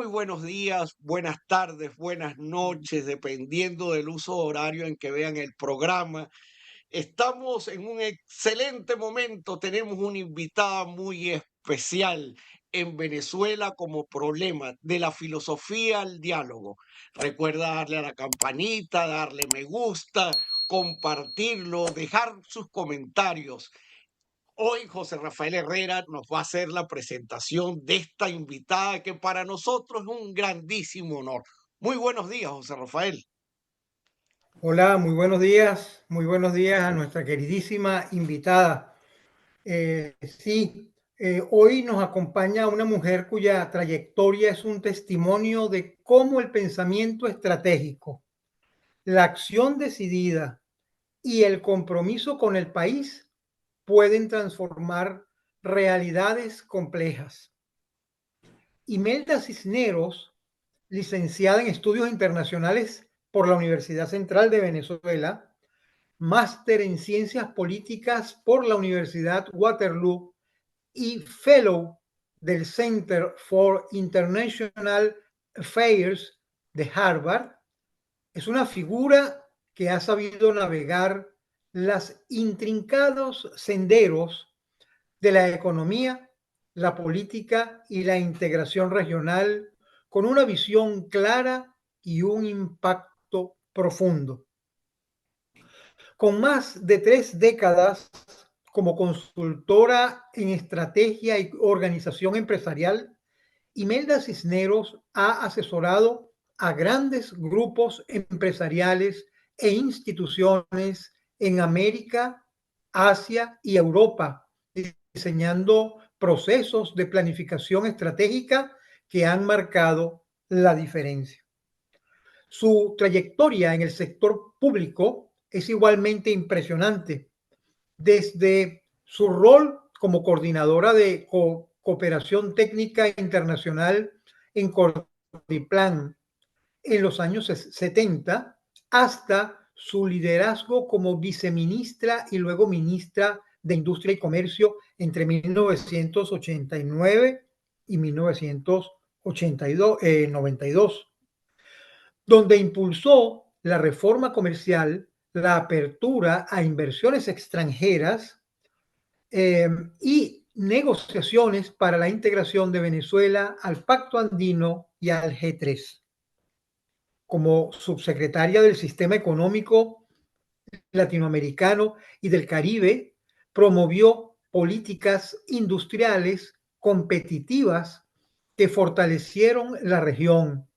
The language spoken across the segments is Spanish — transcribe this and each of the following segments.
buenos días, buenas tardes, buenas noches, dependiendo del uso horario en que vean el programa. Estamos en un excelente momento. Tenemos una invitada muy especial en Venezuela como problema de la filosofía al diálogo. Recuerda darle a la campanita, darle me gusta, compartirlo, dejar sus comentarios. Hoy José Rafael Herrera nos va a hacer la presentación de esta invitada que para nosotros es un grandísimo honor. Muy buenos días, José Rafael. Hola, muy buenos días a nuestra queridísima invitada. Hoy nos acompaña una mujer cuya trayectoria es un testimonio de cómo el pensamiento estratégico, la acción decidida y el compromiso con el país pueden transformar realidades complejas. Imelda Cisneros, licenciada en Estudios Internacionales por la Universidad Central de Venezuela, máster en Ciencias Políticas por la Universidad Waterloo y Fellow del Center for International Affairs de Harvard, es una figura que ha sabido navegar los intrincados senderos de la economía, la política y la integración regional con una visión clara y un impacto profundo. Con más de 3 décadas como consultora en estrategia y organización empresarial, Imelda Cisneros ha asesorado a grandes grupos empresariales e instituciones en América, Asia y Europa, diseñando procesos de planificación estratégica que han marcado la diferencia. Su trayectoria en el sector público es igualmente impresionante, desde su rol como coordinadora de cooperación técnica internacional en Cordiplan en los años 70 hasta su liderazgo como viceministra y luego ministra de Industria y Comercio entre 1989 y 1992, donde impulsó la reforma comercial, la apertura a inversiones extranjeras y negociaciones para la integración de Venezuela al Pacto Andino y al G3. Como subsecretaria del Sistema Económico Latinoamericano y del Caribe, promovió políticas industriales competitivas que fortalecieron la región.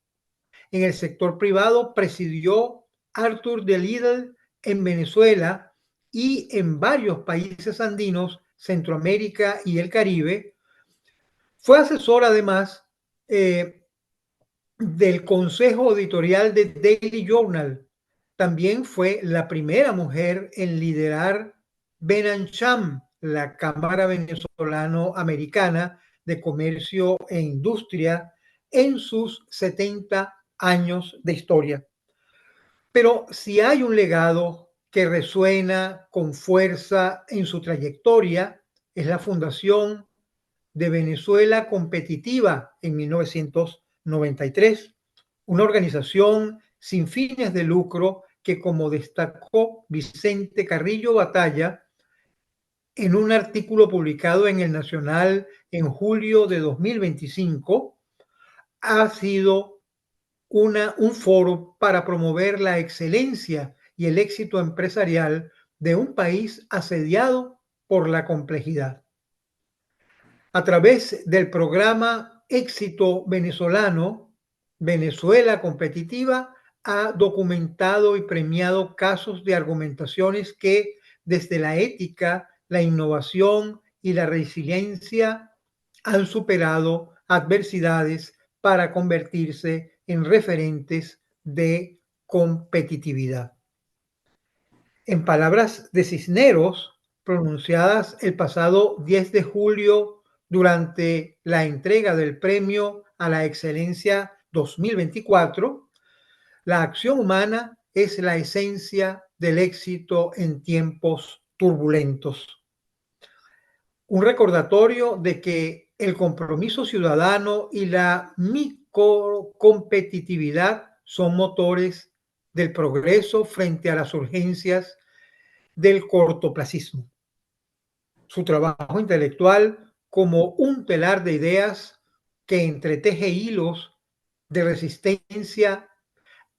En el sector privado presidió Arthur de Lidl en Venezuela y en varios países andinos, Centroamérica y el Caribe. Fue asesor además del consejo editorial de Daily Journal. También fue la primera mujer en liderar BENAMCHAM, la Cámara Venezolano-Americana de Comercio e Industria, en sus 70 años de historia. Pero si hay un legado que resuena con fuerza en su trayectoria, es la fundación de Venezuela Competitiva en 1993, una organización sin fines de lucro que, como destacó Vicente Carrillo Batalla en un artículo publicado en El Nacional en julio de 2025, ha sido un foro para promover la excelencia y el éxito empresarial de un país asediado por la complejidad. A través del programa Éxito Venezolano, Venezuela Competitiva ha documentado y premiado casos de argumentaciones que, desde la ética, la innovación y la resiliencia, han superado adversidades para convertirse en referentes de competitividad. En palabras de Cisneros, pronunciadas el pasado 10 de julio durante la entrega del Premio a la Excelencia 2024, la acción humana es la esencia del éxito en tiempos turbulentos. Un recordatorio de que el compromiso ciudadano y la competitividad son motores del progreso frente a las urgencias del cortoplacismo. Su trabajo intelectual como un telar de ideas que entreteje hilos de resistencia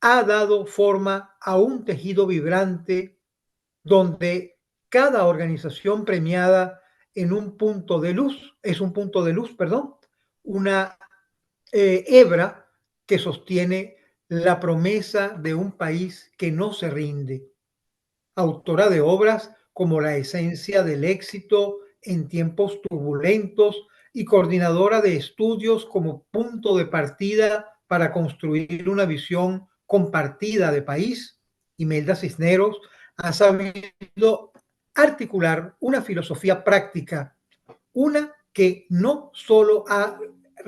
ha dado forma a un tejido vibrante donde cada organización premiada en un punto de luz, es un punto de luz, perdón, una hebra que sostiene la promesa de un país que no se rinde. Autora de obras como La esencia del éxito en tiempos turbulentos y coordinadora de estudios como punto de partida para construir una visión compartida de país, Imelda Cisneros ha sabido articular una filosofía práctica, una que no solo ha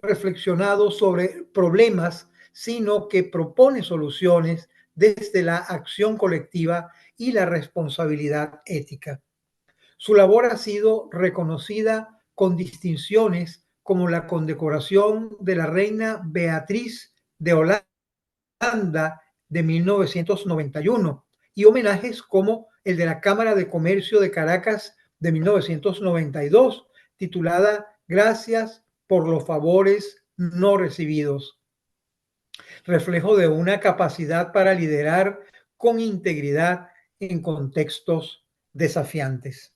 reflexionado sobre problemas, sino que propone soluciones desde la acción colectiva y la responsabilidad ética. Su labor ha sido reconocida con distinciones como la condecoración de la reina Beatriz de Holanda de 1991 y homenajes como el de la Cámara de Comercio de Caracas de 1992, titulada Gracias por los favores no recibidos, reflejo de una capacidad para liderar con integridad en contextos desafiantes.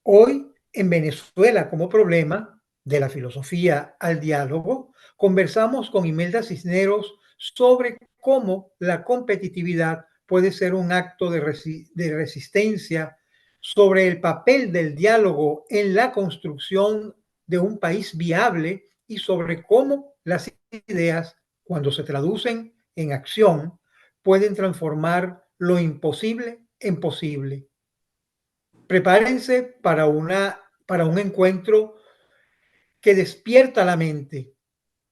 Hoy, en Venezuela como problema, de la filosofía al diálogo, conversamos con Imelda Cisneros sobre cómo la competitividad puede ser un acto de resistencia, sobre el papel del diálogo en la construcción de un país viable y sobre cómo las ideas, cuando se traducen en acción, pueden transformar lo imposible en posible. Prepárense para un encuentro que despierta la mente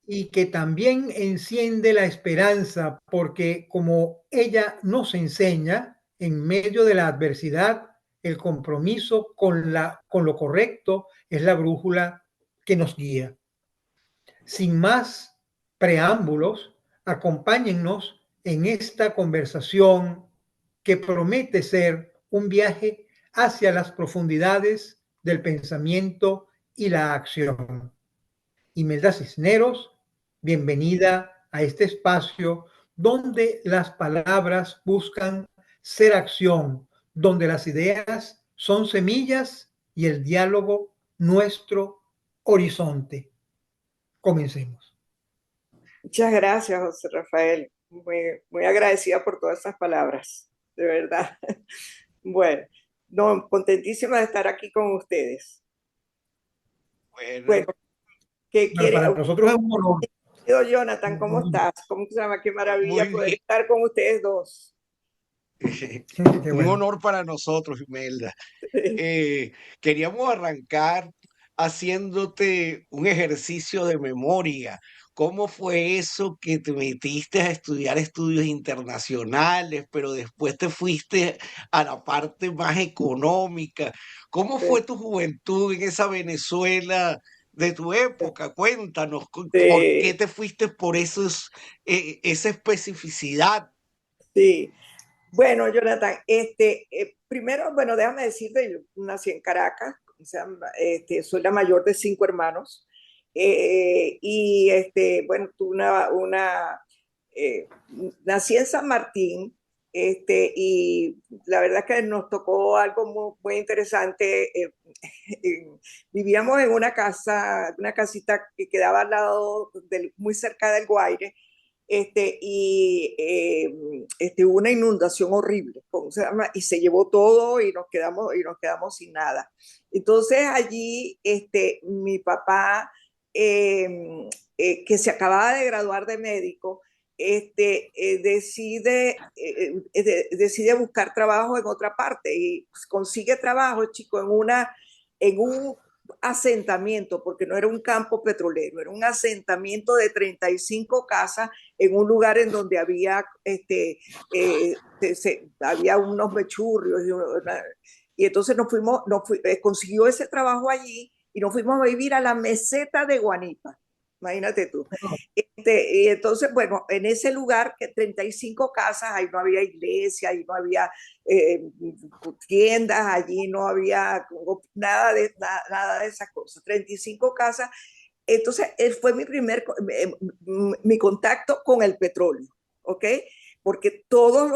y que también enciende la esperanza, porque como ella nos enseña, en medio de la adversidad, el compromiso con lo correcto es la brújula que nos guía. Sin más preámbulos, acompáñennos en esta conversación que promete ser un viaje hacia las profundidades del pensamiento y la acción. Imelda Cisneros, bienvenida a este espacio donde las palabras buscan ser acción, donde las ideas son semillas y el diálogo nuestro horizonte. Comencemos. Muchas gracias, José Rafael. Muy agradecida por todas esas palabras, de verdad. Bueno, no, contentísima de estar aquí con ustedes. Bueno, ¿qué quiere? Para nosotros es un honor. Jonathan, ¿cómo estás? ¿Cómo se llama? Qué maravilla Muy poder bien. estar con ustedes dos. Un honor para nosotros, Imelda. Queríamos arrancar haciéndote un ejercicio de memoria. ¿Cómo fue eso que te metiste a estudiar estudios internacionales, pero después te fuiste a la parte más económica? ¿Cómo fue tu juventud en esa Venezuela de tu época? Cuéntanos, ¿por qué te fuiste por esa especificidad? Sí. Bueno, Jonathan, primero, bueno, déjame decirte, yo nací en Caracas, o sea, soy la mayor de 5 hermanos, y bueno, tuve eh, nací en San Martín, y la verdad es que nos tocó algo muy interesante. Vivíamos en una casita que quedaba al lado, muy cerca del Guaire, hubo una inundación horrible, ¿cómo se llama? Y se llevó todo y nos quedamos sin nada. Entonces allí mi papá, que se acababa de graduar de médico, decide buscar trabajo en otra parte y pues, consigue trabajo, chico, en un asentamiento, porque no era un campo petrolero, era un asentamiento de 35 casas en un lugar en donde había, había unos mechurrios y entonces consiguió ese trabajo allí y nos fuimos a vivir a la meseta de Guanipa. Imagínate tú. Y entonces, bueno, en ese lugar, que 35 casas, ahí no había iglesia, ahí no había eh, tiendas, allí no había nada de esas cosas. 35 casas. Entonces, fue mi contacto con el petróleo, ¿ok? Porque todos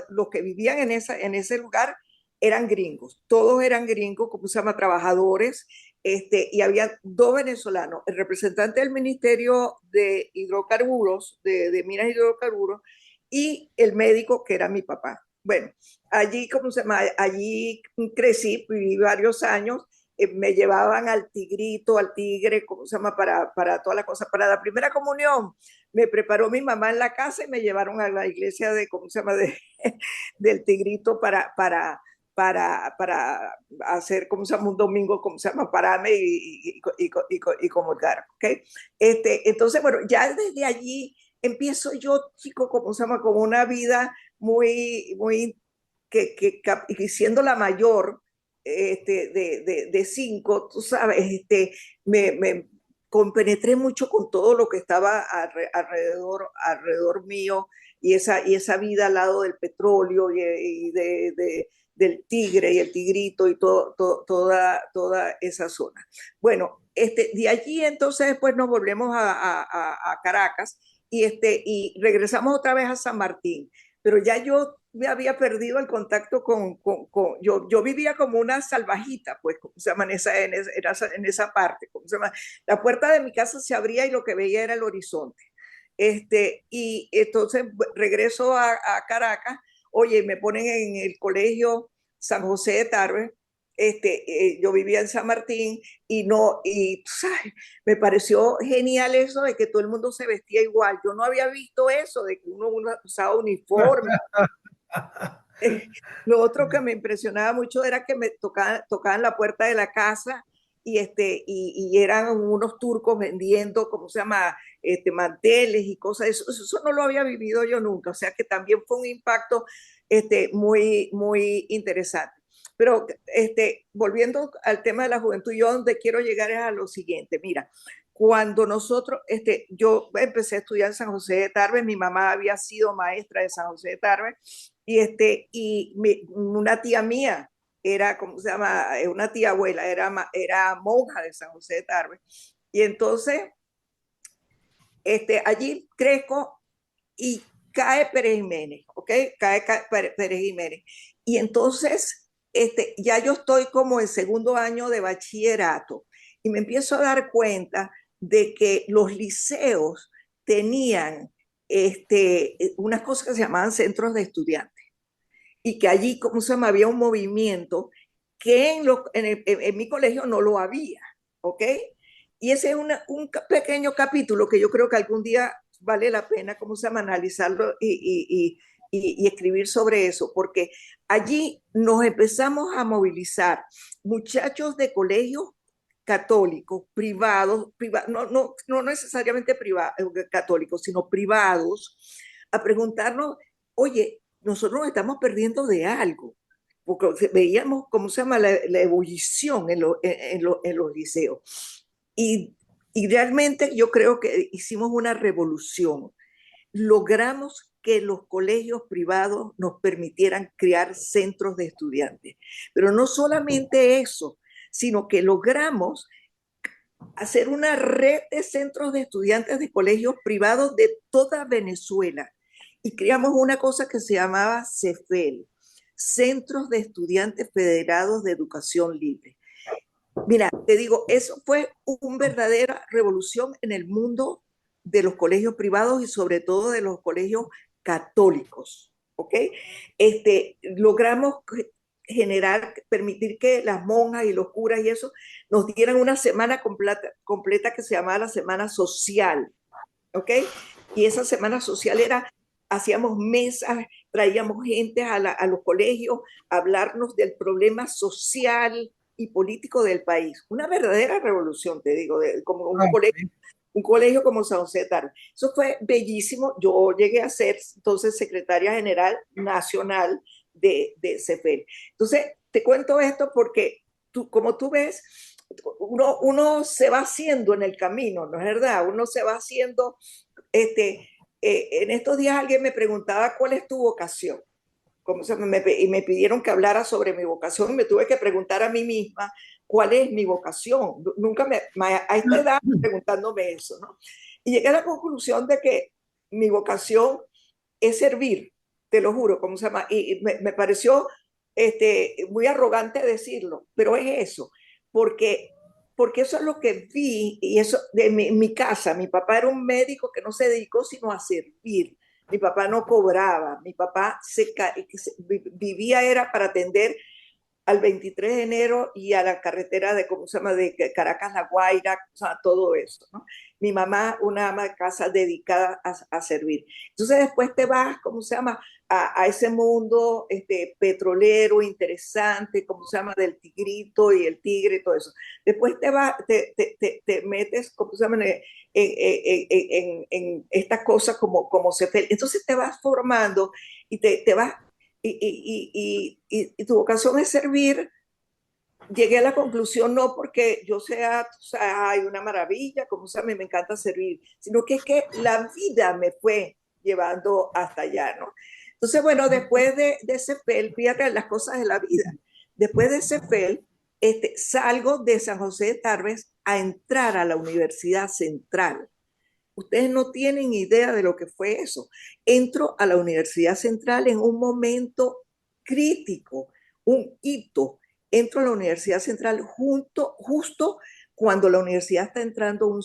los que vivían en ese lugar eran gringos, todos eran gringos, como se llama, trabajadores, y había dos venezolanos, el representante del Ministerio de Hidrocarburos, de Minas y Hidrocarburos, y el médico que era mi papá. Bueno, allí, como se llama, allí crecí, viví varios años, me llevaban al tigrito, al tigre, ¿cómo se llama? Para todas las cosas. Para la primera comunión me preparó mi mamá en la casa y me llevaron a la iglesia de, ¿cómo se llama? Del tigrito para hacer, ¿cómo se llama? Un domingo, ¿cómo se llama? Pararme y comulgar, ¿ok? Entonces, bueno, ya desde allí empiezo yo, chico, ¿cómo se llama? Como una vida muy, y siendo la mayor, de cinco, tú sabes, me compenetré mucho con todo lo que estaba alrededor mío y esa vida al lado del petróleo del tigre y el tigrito y toda esa zona. Bueno, de allí entonces después nos volvemos a Caracas y regresamos otra vez a San Martín, pero ya yo me había perdido el contacto yo vivía como una salvajita, pues, ¿cómo se llama? En esa parte, ¿cómo se llama? La puerta de mi casa se abría y lo que veía era el horizonte. Y entonces regreso a Caracas, oye, me ponen en el colegio San José de Tarve, yo vivía en San Martín y no, y ¿sabes? Me pareció genial eso de que todo el mundo se vestía igual. Yo no había visto eso de que uno usaba uniforme. Lo otro que me impresionaba mucho era que me tocaban la puerta de la casa y eran unos turcos vendiendo, ¿cómo se llama? Manteles y cosas. Eso no lo había vivido yo nunca. O sea que también fue un impacto muy interesante. Pero volviendo al tema de la juventud, yo donde quiero llegar es a lo siguiente. Mira, cuando yo empecé a estudiar en San José de Tarve, mi mamá había sido maestra de San José de Tarve, una tía mía era, ¿cómo se llama? Una tía abuela, era monja de San José de Tarve. Y entonces, allí crezco y cae Pérez Jiménez, ¿ok? Cae Pérez Jiménez. Y entonces, ya yo estoy como en segundo año de bachillerato y me empiezo a dar cuenta de que los liceos tenían unas cosas que se llamaban centros de estudiantes y que allí, como se llama, había un movimiento que en mi colegio no lo había, ¿ok? Y ese es un pequeño capítulo que yo creo que algún día vale la pena, ¿cómo se llama?, analizarlo y escribir sobre eso, porque allí nos empezamos a movilizar muchachos de colegios católicos, no necesariamente católicos, sino privados, a preguntarnos, oye, nosotros nos estamos perdiendo de algo, porque veíamos, ¿cómo se llama?, la ebullición en los liceos. Y, y realmente yo creo que hicimos una revolución. Logramos que los colegios privados nos permitieran crear centros de estudiantes. Pero no solamente eso, sino que logramos hacer una red de centros de estudiantes de colegios privados de toda Venezuela. Y creamos una cosa que se llamaba CEFEL, Centros de Estudiantes Federados de Educación Libre. Mira, te digo, eso fue una verdadera revolución en el mundo de los colegios privados y sobre todo de los colegios católicos, ¿ok? Logramos permitir que las monjas y los curas y eso nos dieran una semana completa que se llamaba la semana social, ¿ok? Y esa semana social hacíamos mesas, traíamos gente a los colegios a hablarnos del problema social y político del país. Una verdadera revolución, te digo, como un colegio como San José de Tarve. Eso fue bellísimo. Yo llegué a ser entonces secretaria general nacional de CEFEL. Entonces, te cuento esto porque como tú ves, uno se va haciendo en el camino, ¿no es verdad? Uno se va haciendo en estos días alguien me preguntaba cuál es tu vocación. Y me pidieron que hablara sobre mi vocación y me tuve que preguntar a mí misma cuál es mi vocación. Nunca a esta edad preguntándome eso, ¿no? Y llegué a la conclusión de que mi vocación es servir, te lo juro, ¿cómo se llama? Y me pareció muy arrogante decirlo, pero es eso, porque, porque eso es lo que vi, y eso de mi casa, mi papá era un médico que no se dedicó sino a servir. Mi papá no cobraba, mi papá vivía era para atender al 23 de enero y a la carretera de, ¿cómo se llama?, de Caracas, La Guaira, o sea, todo eso, ¿no? Mi mamá, una ama de casa dedicada a servir. Entonces después te vas, ¿cómo se llama?, a ese mundo petrolero, interesante, ¿cómo se llama?, del tigrito y el tigre y todo eso. Después te vas, te metes, ¿cómo se llama?, en estas cosas como CEFEL. Entonces te vas formando y te vas y tu vocación es servir. Llegué a la conclusión no porque yo sea, hay una maravilla, como sea, me encanta servir, sino que es que la vida me fue llevando hasta allá, ¿no? Entonces, bueno, después de CEFEL, fíjate las cosas de la vida, después de CEFEL, salgo de San José de Tarbes a entrar a la Universidad Central. Ustedes no tienen idea de lo que fue eso. Entro a la Universidad Central en un momento crítico, un hito. Entro a la Universidad Central justo cuando la universidad está entrando a un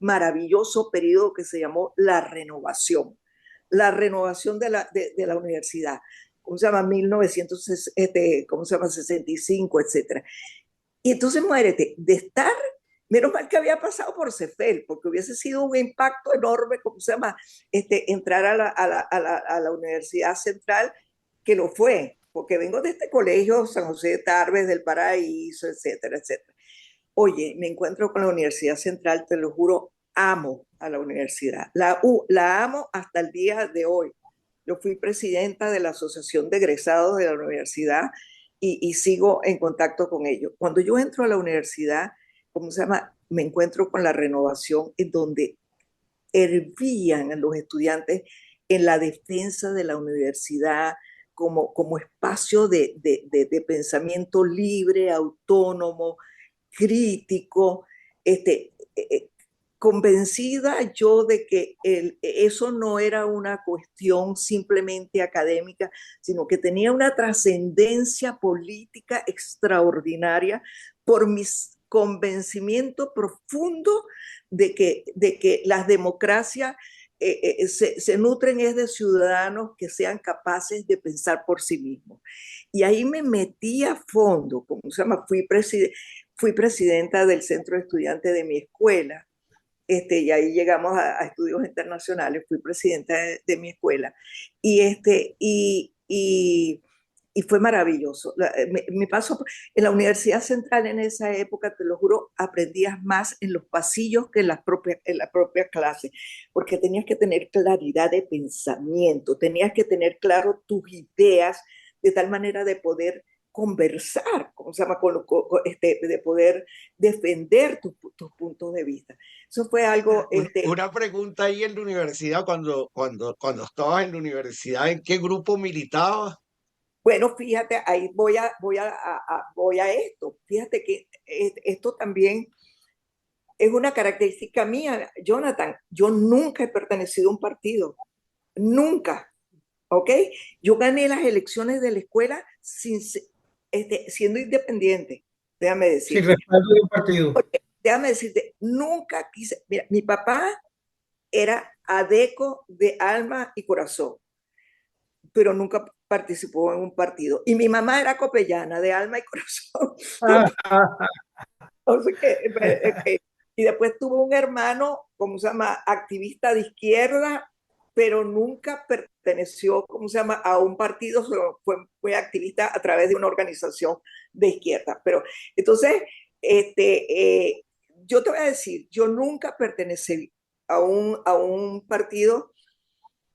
maravilloso periodo que se llamó la renovación de la universidad. ¿Cómo se llama? 1900, ¿cómo se llama? 65, etcétera. Y entonces, muérete, de estar, menos mal que había pasado por CEFEL, porque hubiese sido un impacto enorme, ¿cómo se llama?, entrar a la Universidad Central, que lo fue, porque vengo de este colegio, San José de Tarbes, del Paraíso, etcétera, etcétera. Oye, me encuentro con la Universidad Central, te lo juro, amo a la universidad, la amo hasta el día de hoy. Yo fui presidenta de la Asociación de Egresados de la universidad y sigo en contacto con ellos. Cuando yo entro a la universidad, ¿cómo se llama?, me encuentro con la renovación en donde hervían los estudiantes en la defensa de la universidad como espacio de pensamiento libre, autónomo, crítico, convencida yo de que eso no era una cuestión simplemente académica, sino que tenía una trascendencia política extraordinaria por mi convencimiento profundo de que las democracias se nutren es de ciudadanos que sean capaces de pensar por sí mismos. Y ahí me metí a fondo, como se llama, fui presidenta del centro de estudiantes de mi escuela, y ahí llegamos a estudios internacionales, fui presidenta de mi escuela, y, y fue maravilloso. Mi paso en la Universidad Central en esa época, te lo juro, aprendías más en los pasillos que en la propia clase, porque tenías que tener claridad de pensamiento, tenías que tener claro tus ideas, de tal manera de poder conversar, ¿cómo se llama?, de poder defender tus puntos de vista. Eso fue algo... Una pregunta ahí en la universidad, cuando estabas en la universidad, ¿en qué grupo militabas? Bueno, fíjate, ahí voy a esto. Fíjate que esto también es una característica mía, Jonathan. Yo nunca he pertenecido a un partido, nunca, ¿ok? Yo gané las elecciones de la escuela siendo independiente, déjame Sin decirte. respaldo de un partido. Déjame decirte, nunca quise, mira, mi papá era adeco de alma y corazón, pero nunca participó en un partido. Y mi mamá era copellana de alma y corazón. Y después tuvo un hermano, ¿cómo se llama?, activista de izquierda, pero nunca perteneció, ¿cómo se llama?, a un partido, fue activista a través de una organización de izquierda. Pero entonces, yo te voy a decir, yo nunca pertenecí a un partido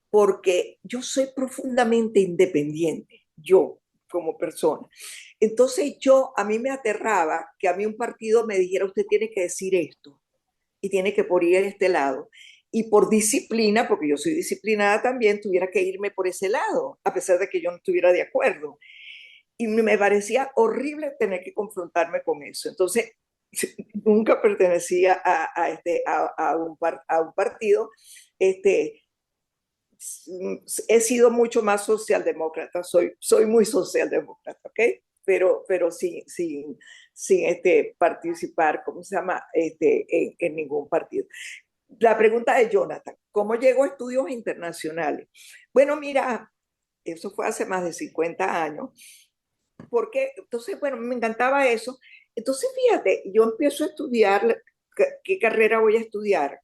porque yo soy profundamente independiente, yo como persona. Entonces a mí me aterraba que a mí un partido me dijera, usted tiene que decir esto y tiene que poner este lado. y por disciplina, porque yo soy disciplinada también, tuviera que irme por ese lado, a pesar de que yo no estuviera de acuerdo. Y me parecía horrible tener que confrontarme con eso. Entonces, nunca pertenecía a un partido. Este, he sido mucho más socialdemócrata, soy muy socialdemócrata, ¿ok? Pero sin participar, ¿cómo se llama? En ningún partido. La pregunta de Jonathan, ¿cómo llegó a estudios internacionales? Bueno, mira, eso fue hace más de 50 años, porque entonces, bueno, me encantaba eso. Entonces, fíjate, yo empiezo a estudiar qué carrera voy a estudiar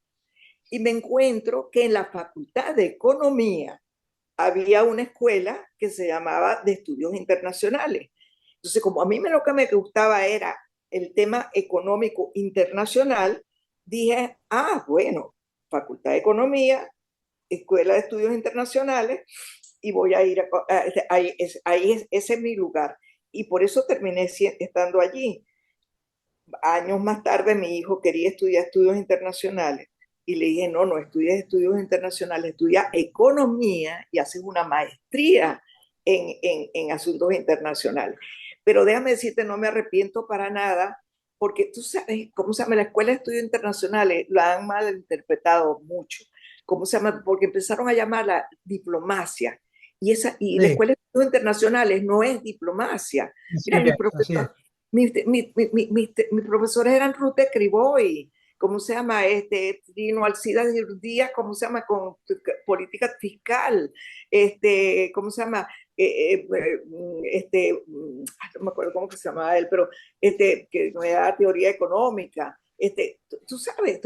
y me encuentro que en la Facultad de Economía había una escuela que se llamaba de Estudios Internacionales. Entonces, como a mí lo que me gustaba era el tema económico internacional, dije, bueno, Facultad de Economía, Escuela de Estudios Internacionales, y voy a ir ese es mi lugar. Y por eso terminé estando allí. Años más tarde mi hijo quería estudiar estudios internacionales y le dije, no, no estudies estudios internacionales, estudia economía y haces una maestría en asuntos internacionales. Pero déjame decirte, no me arrepiento para nada, porque tú sabes, ¿cómo se llama? La Escuela de Estudios Internacionales la han malinterpretado mucho. ¿Cómo se llama? Porque empezaron a llamarla diplomacia. Y la Sí, Escuela de Estudios Internacionales no es diplomacia. Mira, así es, así es. mis profesores eran Ruth Criboy, ¿cómo se llama? Trino Alcides Díaz, ¿cómo se llama? Con política fiscal, ¿cómo se llama? No me acuerdo cómo que se llamaba él, pero que no era teoría económica. Tú sabes,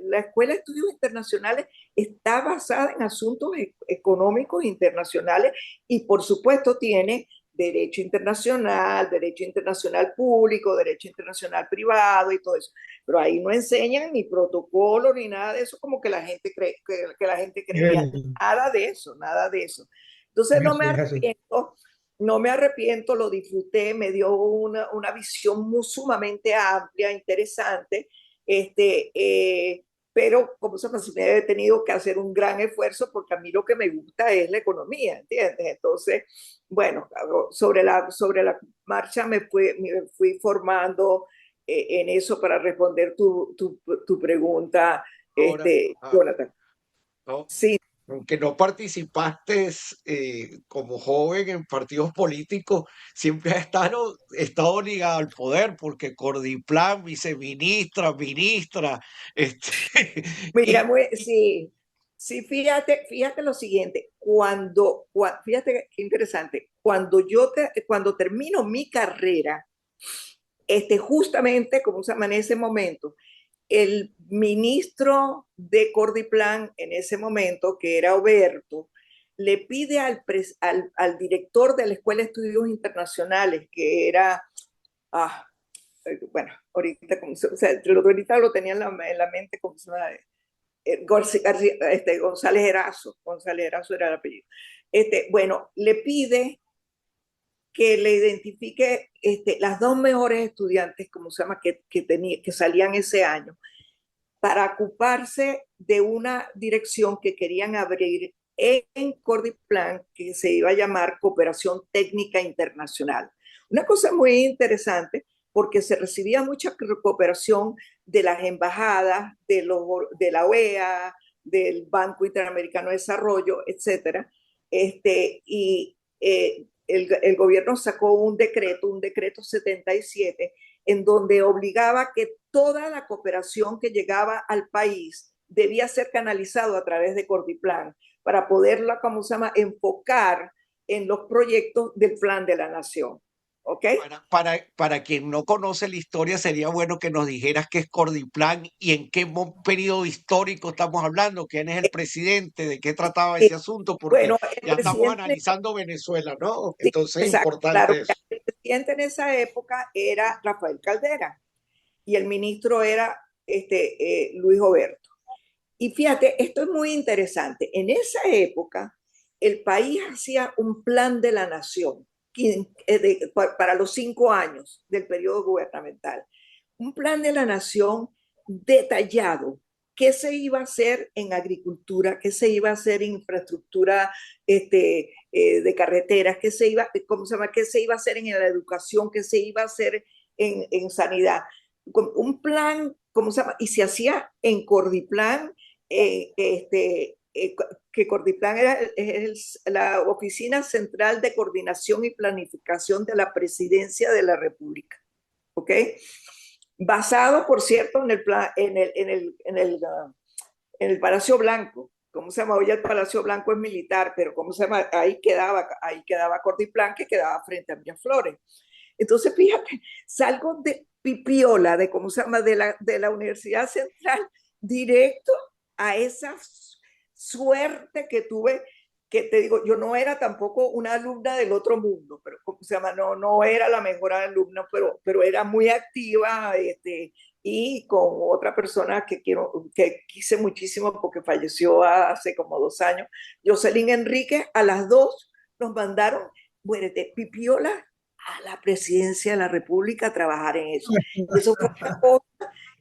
la Escuela de Estudios Internacionales está basada en asuntos económicos internacionales y por supuesto tiene derecho internacional público, derecho internacional privado y todo eso. Pero ahí no enseñan ni protocolo ni nada de eso como que la gente que la gente creía. Nada de eso, nada de eso. Entonces Es así, es así. no me arrepiento, lo disfruté, me dio una visión muy sumamente amplia, interesante. Este, eh, pero como se me he tenido que hacer un gran esfuerzo porque a mí lo que me gusta es la economía, ¿entiendes? Entonces, bueno, sobre la marcha me fui formando en eso para responder tu pregunta, Ahora, Jonathan. no, Sí, aunque no participaste como joven en partidos políticos, siempre has estado ligado al poder, porque Cordiplan, viceministra, ministra, este, mira, y, y sí, sí, fíjate lo siguiente, fíjate qué interesante, cuando termino mi carrera, justamente, como se llama en ese momento, el ministro de Cordiplan en ese momento, que era Oberto, le pide al director de la Escuela de Estudios Internacionales, que era, ah, bueno, ahorita, o sea, ahorita lo tenía en la mente, como se llama, González Erazo era el apellido. Bueno, le pide que le identifique las dos mejores estudiantes, como se llama, que salían ese año, para ocuparse de una dirección que querían abrir en Cordiplan, que se iba a llamar Cooperación Técnica Internacional. Una cosa muy interesante, porque se recibía mucha cooperación de las embajadas, de la OEA, del Banco Interamericano de Desarrollo, etcétera. El gobierno sacó un decreto 77, en donde obligaba que toda la cooperación que llegaba al país debía ser canalizado a través de Cordiplan para poderla, como se llama, enfocar en los proyectos del plan de la nación. ¿Ok? para quien no conoce la historia, sería bueno que nos dijeras qué es Cordiplan y en qué periodo histórico estamos hablando, quién es el presidente, de qué trataba ese asunto, porque Bueno, el ya estamos presidente, analizando Venezuela, ¿no? sí, Entonces es exacto, claro, importante eso. el presidente en esa época era Rafael Caldera y el ministro era Luis Oberto. Y fíjate, esto es muy interesante. En esa época, el país hacía un plan de la nación para los 5 años del periodo gubernamental. Un plan de la nación detallado qué se iba a hacer en agricultura, qué se iba a hacer en infraestructura de carreteras, ¿cómo se llama? Qué se iba a hacer en la educación, qué se iba a hacer en sanidad. Un plan, ¿cómo se llama? Y se hacía en Cordiplan, que Cordiplan es la Oficina Central de Coordinación y Planificación de la Presidencia de la República. ¿Ok? Basado, por cierto, en el Palacio Blanco. ¿Cómo se llama? Hoy el Palacio Blanco es militar, pero ¿cómo se llama? Ahí quedaba Cordiplan, que quedaba frente a Miraflores. Entonces, fíjate, salgo de Pipiola, ¿cómo se llama? De la Universidad Central, directo a esa suerte que tuve, que te digo, yo no era tampoco una alumna del otro mundo, pero ¿cómo se llama? No era la mejor alumna, pero era muy activa, y con otra persona que quise muchísimo porque falleció hace como 2 años, Jocelyn Enrique. A las dos nos mandaron, bueno, de Pipiola a la presidencia de la República a trabajar en eso.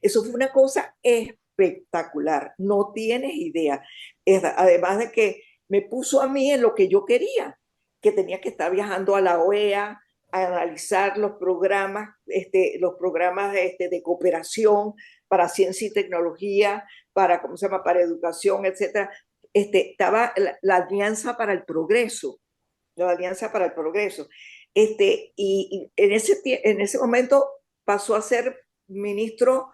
Eso fue una cosa espectacular, no tienes idea. Además de que me puso a mí en lo que yo quería, que tenía que estar viajando a la OEA a analizar los programas de cooperación para ciencia y tecnología, para, ¿cómo se llama?, para educación, etcétera. Estaba la Alianza para el Progreso, la Alianza para el Progreso. Y en ese momento pasó a ser ministro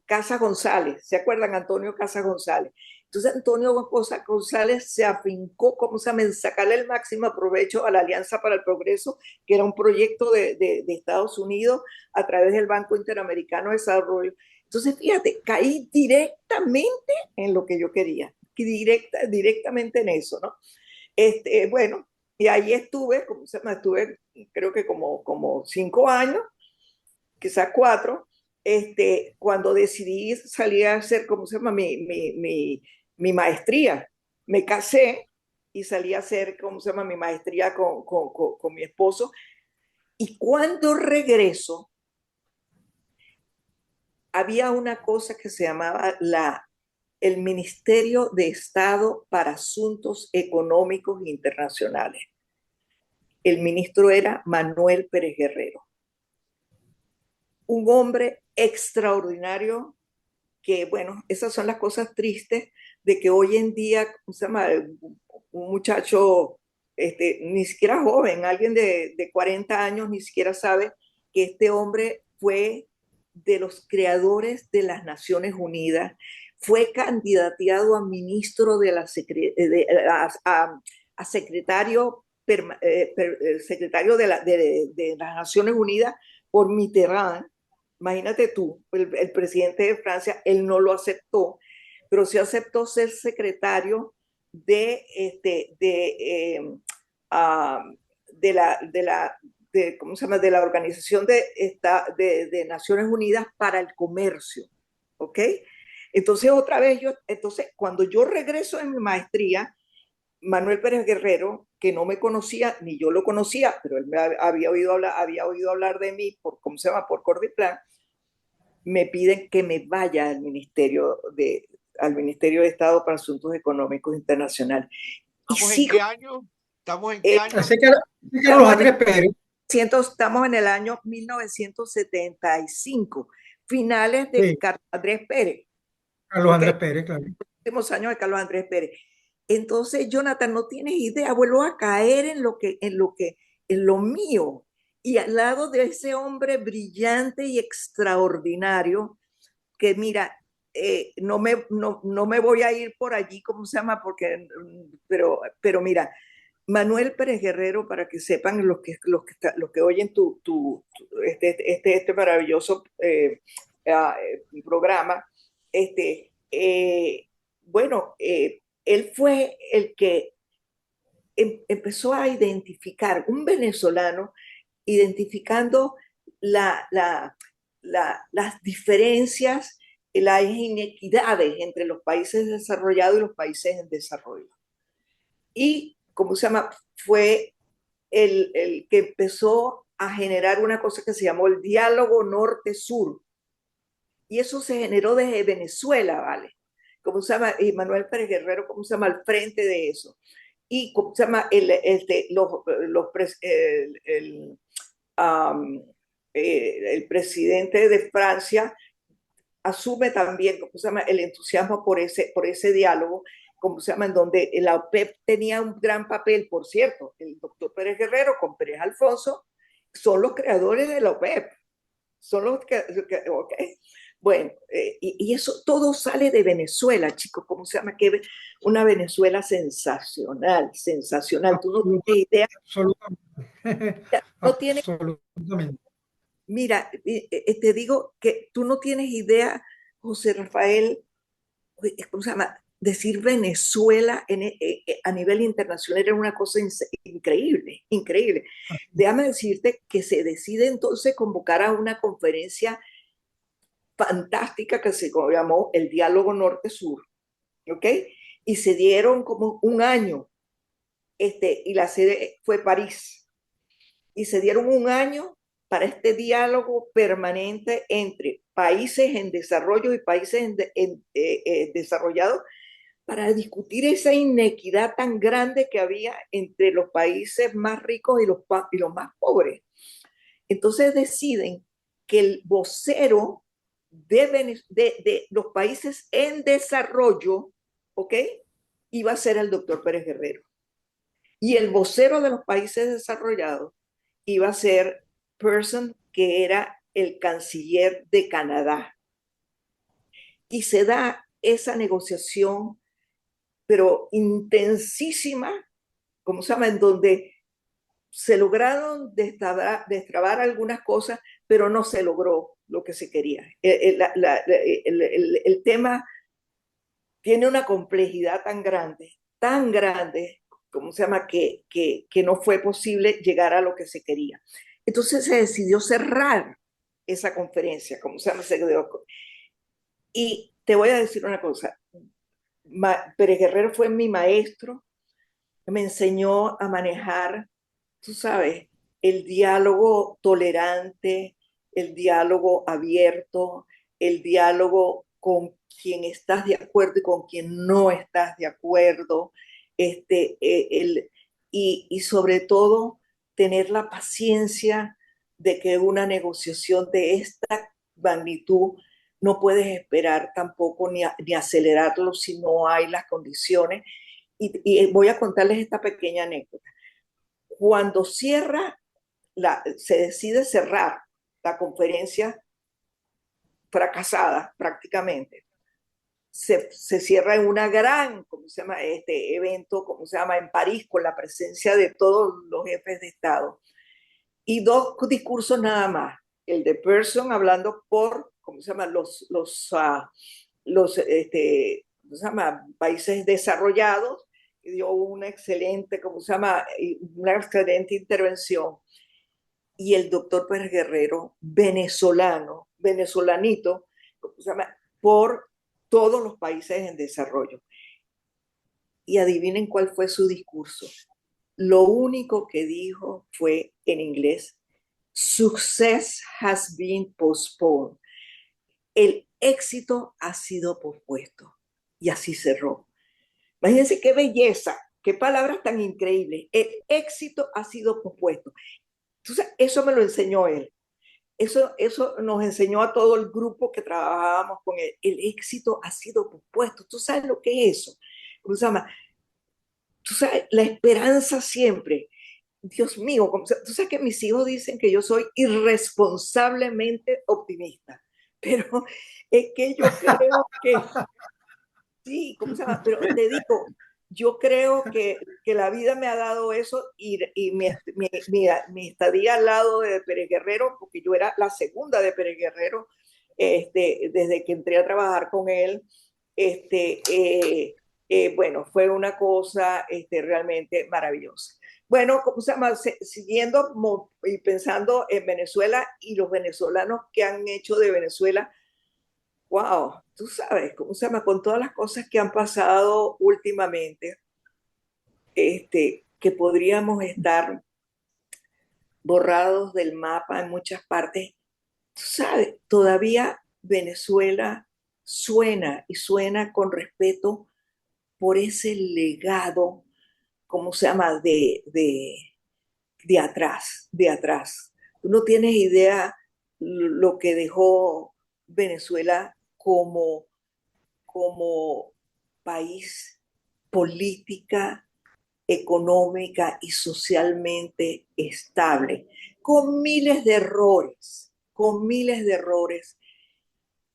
Casa González. ¿Se acuerdan? Antonio Casa González. Entonces Antonio González se afincó, como se llama, en sacarle el máximo provecho a la Alianza para el Progreso, que era un proyecto de Estados Unidos a través del Banco Interamericano de Desarrollo. Entonces, fíjate, caí directamente en lo que yo quería, directamente en eso, ¿no? Bueno, y ahí estuve, como se llama, estuve creo que como 5 años, quizás 4, cuando decidí salir a hacer, ¿cómo se llama?, mi maestría. Me casé y salí a hacer, ¿cómo se llama?, mi maestría con mi esposo. Y cuando regreso, había una cosa que se llamaba el Ministerio de Estado para Asuntos Económicos Internacionales. El ministro era Manuel Pérez Guerrero. Un hombre extraordinario que, bueno, esas son las cosas tristes de que hoy en día, ¿cómo se llama?, un muchacho, ni siquiera joven, alguien de 40 años, ni siquiera sabe que este hombre fue de los creadores de las Naciones Unidas, fue candidateado a ministro de la a secretario, secretario de las Naciones Unidas por Mitterrand. Imagínate tú, el presidente de Francia, él no lo aceptó, pero sí aceptó ser secretario de, ¿cómo se llama?, de la Organización de Naciones Unidas para el Comercio, ¿ok? Entonces, otra vez cuando yo regreso en mi maestría, Manuel Pérez Guerrero, que no me conocía, ni yo lo conocía, pero él había oído hablar de mí por, ¿cómo se llama?, por Cordiplan, me piden que me vaya al Ministerio de Estado para Asuntos Económicos Internacionales. ¿Estamos en qué año? ¿Estamos en qué año? Carlos Andrés Pérez. Estamos en el año 1975, finales de Sí. Carlos Andrés Pérez. Carlos Andrés Pérez, claro. Los últimos años de Carlos Andrés Pérez. Entonces, Jonathan, no tienes idea, vuelvo a caer en lo mío. Y al lado de ese hombre brillante y extraordinario, que mira, no me voy a ir por allí, ¿cómo se llama? Pero mira, Manuel Pérez Guerrero, para que sepan los que oyen este maravilloso programa, bueno, él fue el que empezó a identificar, un venezolano, identificando las diferencias, las inequidades entre los países desarrollados y los países en desarrollo. Y, ¿cómo se llama?, fue el que empezó a generar una cosa que se llamó el diálogo norte-sur. Y eso se generó desde Venezuela, ¿vale? ¿Cómo se llama? Y Manuel Pérez Guerrero, ¿cómo se llama? Al frente de eso. Y ¿cómo se llama? Um, el presidente de Francia asume también, ¿cómo se llama? El entusiasmo por ese diálogo, ¿cómo se llama? En donde la OPEP tenía un gran papel, por cierto, el doctor Pérez Guerrero con Pérez Alfonso son los creadores de la OPEP, son los que okay. Bueno, y eso todo sale de Venezuela, chicos, ¿cómo se llama? Que una Venezuela sensacional, sensacional. Tú no tienes idea. Absolutamente. No tienes, Absolutamente. mira, te digo que tú no tienes idea, José Rafael, ¿cómo se llama? Decir Venezuela a nivel internacional era una cosa increíble, increíble. Déjame decirte que se decide entonces convocar a una conferencia fantástica que se llamó el Diálogo Norte-Sur, ¿ok? Y se dieron como un año, y la sede fue París, y se dieron un año para este diálogo permanente entre países en desarrollo y países desarrollados para discutir esa inequidad tan grande que había entre los países más ricos y los más pobres. Entonces deciden que el vocero de los países en desarrollo, ¿ok? Iba a ser el doctor Pérez Guerrero. Y el vocero de los países desarrollados iba a ser Person, que era el canciller de Canadá. Y se da esa negociación, pero intensísima, ¿cómo se llama? En donde se lograron destrabar algunas cosas, pero no se logró lo que se quería. El tema tiene una complejidad tan grande, ¿cómo se llama? Que no fue posible llegar a lo que se quería. Entonces se decidió cerrar esa conferencia, ¿cómo se llama? Y te voy a decir una cosa, Pérez Guerrero fue mi maestro, me enseñó a manejar, tú sabes, el diálogo tolerante, el diálogo abierto, el diálogo con quien estás de acuerdo y con quien no estás de acuerdo, y sobre todo tener la paciencia de que una negociación de esta magnitud no puedes esperar tampoco ni acelerarlo si no hay las condiciones. Y voy a contarles esta pequeña anécdota. Cuando se decide cerrar la conferencia fracasada prácticamente, se cierra en una gran, ¿cómo se llama? Este evento, ¿cómo se llama? En París, con la presencia de todos los jefes de Estado. Y dos discursos nada más. El de Person hablando por, ¿cómo se llama? ¿Cómo se llama? Países desarrollados, y dio una excelente, ¿cómo se llama? Una excelente intervención. Y el doctor Pérez Guerrero, venezolanito, ¿cómo se llama? Por todos los países en desarrollo. Y adivinen cuál fue su discurso. Lo único que dijo fue en inglés: Success has been postponed. El éxito ha sido pospuesto. Y así cerró. Imagínense qué belleza, qué palabras tan increíbles. El éxito ha sido pospuesto. Entonces, eso me lo enseñó él. Eso nos enseñó a todo el grupo que trabajábamos con él. El éxito ha sido pospuesto. ¿Tú sabes lo que es eso? ¿Cómo se llama? Tú sabes, la esperanza siempre. Dios mío, tú sabes que mis hijos dicen que yo soy irresponsablemente optimista, pero es que yo creo que sí, ¿cómo se llama? Pero te digo, yo creo que la vida me ha dado eso y mi estadía al lado de Pérez Guerrero, porque yo era la segunda de Pérez Guerrero, desde que entré a trabajar con él, bueno, fue una cosa realmente maravillosa. Bueno, ¿cómo se llama? Siguiendo y pensando en Venezuela y los venezolanos que han hecho de Venezuela, wow, tú sabes, ¿cómo se llama? Con todas las cosas que han pasado últimamente, que podríamos estar borrados del mapa en muchas partes, tú sabes, todavía Venezuela suena y suena con respeto por ese legado, ¿cómo se llama? De atrás, de atrás. Tú no tienes idea lo que dejó Venezuela como país política, económica y socialmente estable, con miles de errores,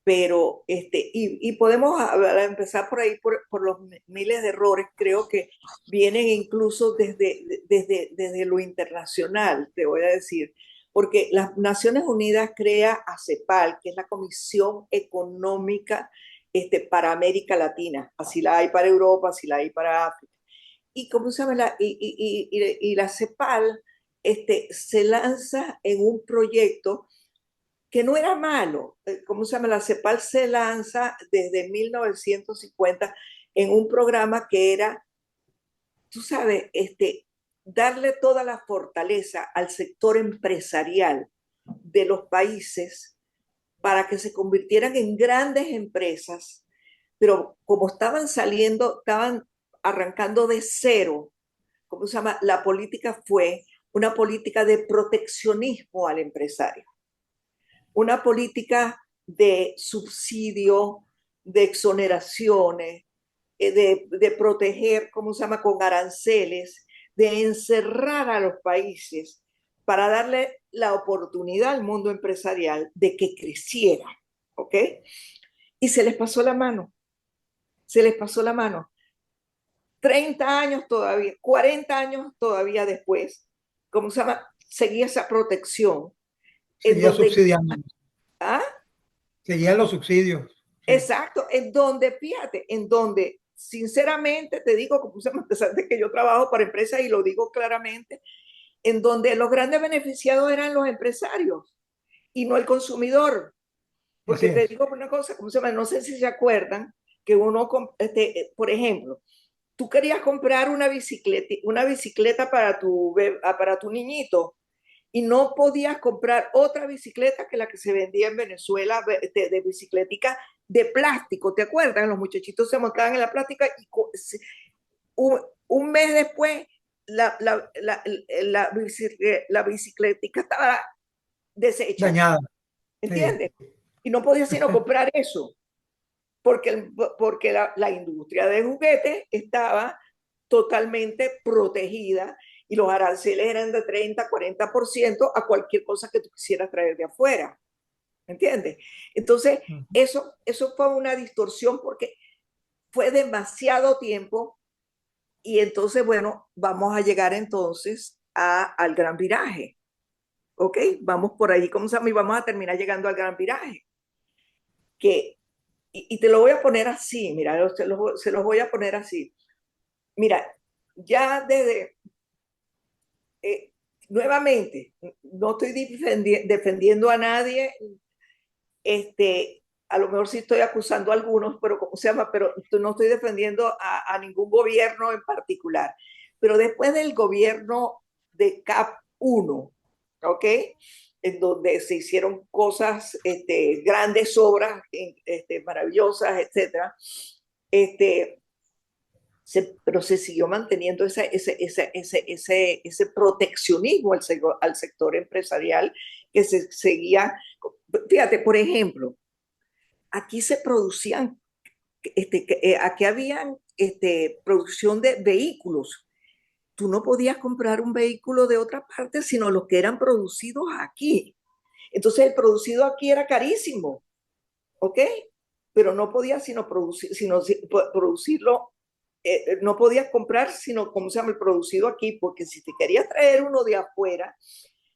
pero y podemos empezar por ahí, por los miles de errores, creo que vienen incluso desde lo internacional, te voy a decir, porque las Naciones Unidas crea a CEPAL, que es la Comisión Económica para América Latina, así la hay para Europa, así la hay para África. Y cómo se llama y la CEPAL se lanza en un proyecto que no era malo. ¿Cómo se llama? La CEPAL se lanza desde 1950 en un programa que era, tú sabes, darle toda la fortaleza al sector empresarial de los países para que se convirtieran en grandes empresas, pero como estaban arrancando de cero, ¿cómo se llama? La política fue una política de proteccionismo al empresario, una política de subsidio, de exoneraciones, de proteger, ¿cómo se llama?, con aranceles, de encerrar a los países para darle la oportunidad al mundo empresarial de que creciera, ¿ok? Y se les pasó la mano, se les pasó la mano. 30 años todavía, 40 años todavía después, ¿cómo se llama? Seguía esa protección. Seguía subsidiando. ¿Ah? Seguían los subsidios. Sí. Exacto, en donde, fíjate, en donde, sinceramente, te digo, como a pesar de que yo trabajo para empresas y lo digo claramente, en donde los grandes beneficiados eran los empresarios y no el consumidor. Porque te digo una cosa, ¿cómo se llama? No sé si se acuerdan que uno, por ejemplo, tú querías comprar una bicicleta para tu niñito y no podías comprar otra bicicleta que la que se vendía en Venezuela de bicicletica de plástico, ¿te acuerdas? Los muchachitos se montaban en la plástica y un mes después la bicicletica estaba deshecha. Dañada. ¿Entiendes? Sí. Y no podías sino comprar eso, porque la industria de juguetes estaba totalmente protegida y los aranceles eran de 30-40% a cualquier cosa que tú quisieras traer de afuera. ¿Entiendes? Entonces, eso fue una distorsión porque fue demasiado tiempo y entonces, bueno, vamos a llegar entonces al gran viraje. ¿Ok? Vamos por ahí, ¿cómo se llama? Y vamos a terminar llegando al gran viraje. Y te lo voy a poner así, mira, se los voy a poner así. Mira, ya desde, nuevamente, no estoy defendiendo a nadie, a lo mejor sí estoy acusando a algunos, pero ¿cómo se llama? Pero no estoy defendiendo a ningún gobierno en particular. Pero después del gobierno de CAP 1, ¿ok? En donde se hicieron cosas, grandes obras, maravillosas, etcétera, pero se siguió manteniendo ese proteccionismo al sector empresarial que se seguía. Fíjate, por ejemplo, aquí se producían, aquí habían producción de vehículos. Tú no podías comprar un vehículo de otra parte, sino los que eran producidos aquí. Entonces el producido aquí era carísimo, ¿ok? Pero no podías producirlo, no podías comprar sino, ¿cómo se llama?, el producido aquí, porque si te querías traer uno de afuera,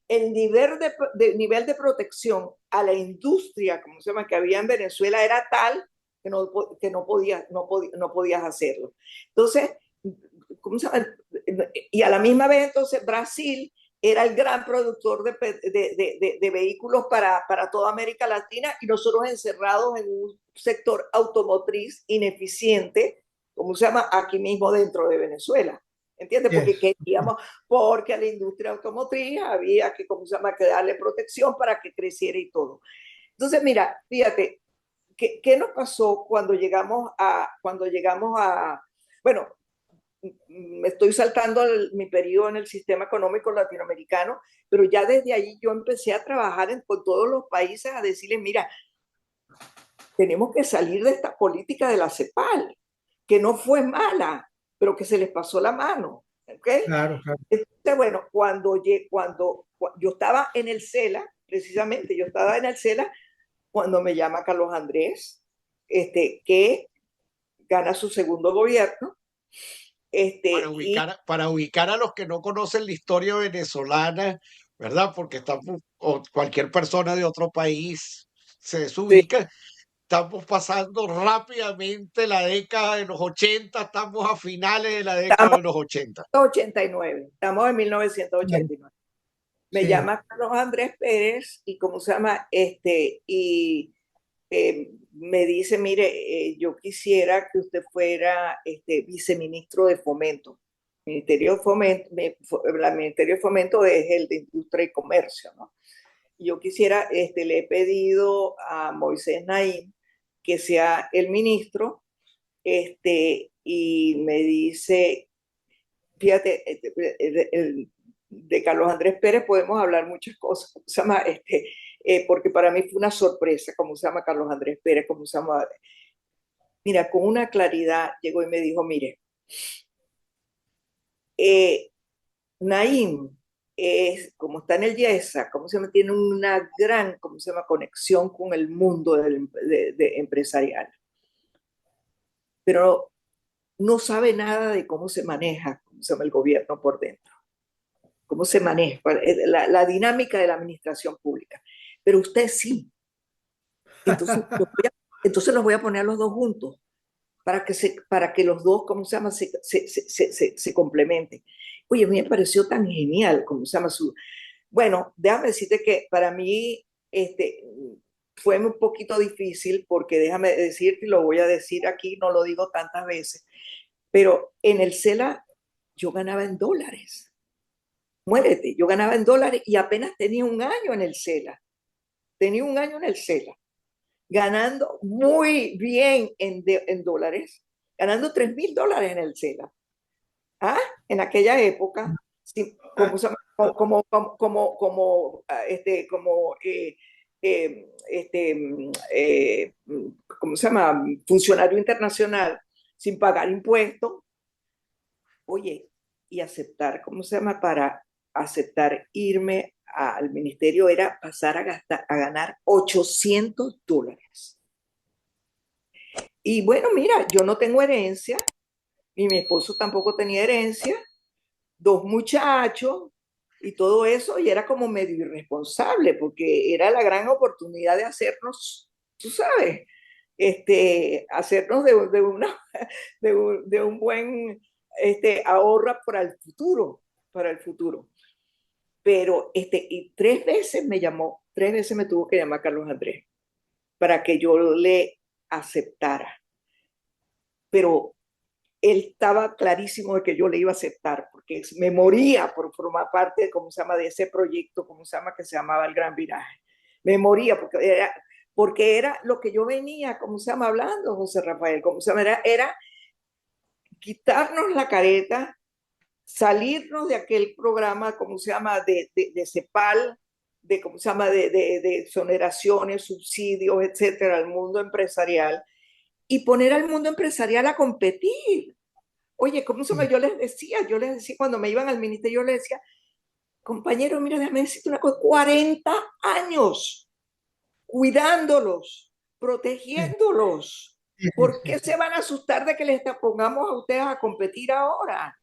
el nivel de protección a la industria, ¿cómo se llama?, que había en Venezuela era tal que no podías hacerlo. Entonces, ¿cómo se llama? Y a la misma vez, entonces, Brasil era el gran productor de vehículos para toda América Latina y nosotros encerrados en un sector automotriz ineficiente, ¿cómo se llama?, aquí mismo dentro de Venezuela. ¿Entiendes? Porque queríamos, porque a la industria automotriz había que, ¿cómo se llama?, que darle protección para que creciera y todo. Entonces, mira, fíjate, ¿qué nos pasó bueno, me estoy saltando mi periodo en el sistema económico latinoamericano, pero ya desde ahí yo empecé a trabajar con todos los países a decirles, mira, tenemos que salir de esta política de la CEPAL, que no fue mala, pero que se les pasó la mano. ¿Okay? Claro, claro. Entonces, bueno, cuando yo estaba en el CELA, precisamente, yo estaba en el CELA cuando me llama Carlos Andrés, que gana su segundo gobierno. Para ubicar a los que no conocen la historia venezolana, ¿verdad? Porque estamos, o cualquier persona de otro país se desubica. Estamos pasando rápidamente la década de los 80, estamos a finales de la década Estamos de los 80. en 89, estamos en 1989. Me Sí. llama Carlos Andrés Pérez y ¿cómo se llama? Me dice, mire, yo quisiera que usted fuera viceministro de Fomento. Ministerio de Fomento, el Ministerio de Fomento es el de Industria y Comercio, ¿no? Yo quisiera, le he pedido a Moisés Naim que sea el ministro, y me dice, fíjate, de Carlos Andrés Pérez podemos hablar muchas cosas, ¿cómo se llama? Porque para mí fue una sorpresa cómo se llama Carlos Andrés Pérez, cómo se llama. Mira, con una claridad llegó y me dijo, mire, Naim como está en el IESA, cómo se llama, tiene una gran, cómo se llama, conexión con el mundo de empresarial, pero no sabe nada de cómo se maneja, cómo se llama, el gobierno por dentro, cómo se maneja la dinámica de la administración pública. Pero usted sí. Entonces los voy a poner a los dos juntos para que los dos, ¿cómo se llama?, se complementen. Oye, a mí me pareció tan genial, ¿cómo se llama? Bueno, déjame decirte que para mí fue un poquito difícil porque déjame decirte, y lo voy a decir aquí, no lo digo tantas veces, pero en el CELA yo ganaba en dólares. Muérete, yo ganaba en dólares y apenas tenía un año en el CELA. Tenía un año en el CELA, ganando muy bien en dólares, ganando $3,000 en el CELA. ¿Ah? En aquella época, sí, como, ¿cómo se llama? Funcionario internacional, sin pagar impuestos. Oye, y aceptar, ¿cómo se llama? Para aceptar irme al ministerio era pasar a ganar $800. Y bueno, mira, yo no tengo herencia, y mi esposo tampoco tenía herencia, 2 muchachos y todo eso, y era como medio irresponsable, porque era la gran oportunidad de hacernos, tú sabes, hacernos de un buen ahorro para el futuro. Pero y 3 veces me llamó, 3 veces me tuvo que llamar Carlos Andrés para que yo le aceptara. Pero él estaba clarísimo de que yo le iba a aceptar, porque me moría por formar parte, ¿cómo se llama?, de ese proyecto, ¿cómo se llama?, que se llamaba El Gran Viraje. Me moría porque era lo que yo venía, ¿cómo se llama?, hablando, José Rafael, ¿cómo se llama? Era quitarnos la careta, salirnos de aquel programa, ¿cómo se llama?, de CEPAL, ¿cómo se llama?, de exoneraciones, subsidios, etcétera, al mundo empresarial, y poner al mundo empresarial a competir. Oye, ¿cómo se llama? Yo les decía cuando me iban al ministerio, yo les decía, compañero, mira, déjame decirte una cosa, 40 años cuidándolos, protegiéndolos. ¿Por qué se van a asustar de que les pongamos a ustedes a competir ahora?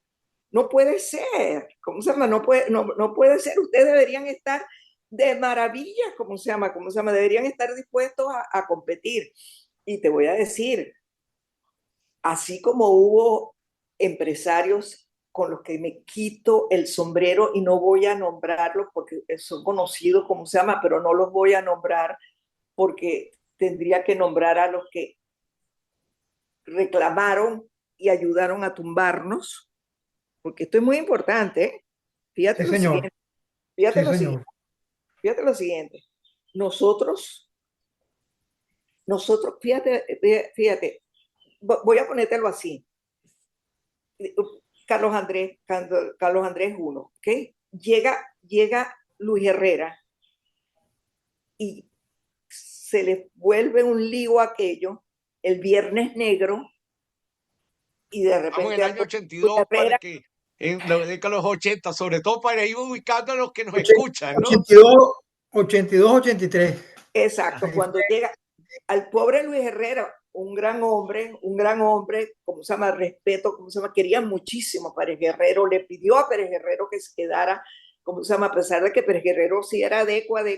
No puede ser. ¿Cómo se llama? No puede ser. Ustedes deberían estar de maravilla, ¿cómo se llama? Deberían estar dispuestos a competir. Y te voy a decir, así como hubo empresarios con los que me quito el sombrero y no voy a nombrarlos porque son conocidos, como se llama, pero no los voy a nombrar porque tendría que nombrar a los que reclamaron y ayudaron a tumbarnos, porque esto es muy importante, ¿eh? Fíjate Sí, lo señor. siguiente, fíjate Sí, lo señor. siguiente, fíjate lo siguiente. Nosotros nosotros, fíjate, voy a ponértelo así. Carlos Andrés uno, ¿ok? Llega Luis Herrera y se le vuelve un lío aquello, el Viernes Negro, y de Estamos en el repente año Luis 82 para Herrera, que, en la década de los 80, sobre todo para ir ubicando a los que nos escuchan, ¿no? 82, 83. exacto, Ahí cuando llega al pobre Luis Herrera, un gran hombre, como se llama, respeto, como se llama, quería muchísimo a Pérez Guerrero, le pidió a Pérez Guerrero que se quedara, como se llama, a pesar de que Pérez Guerrero sí era adecuado,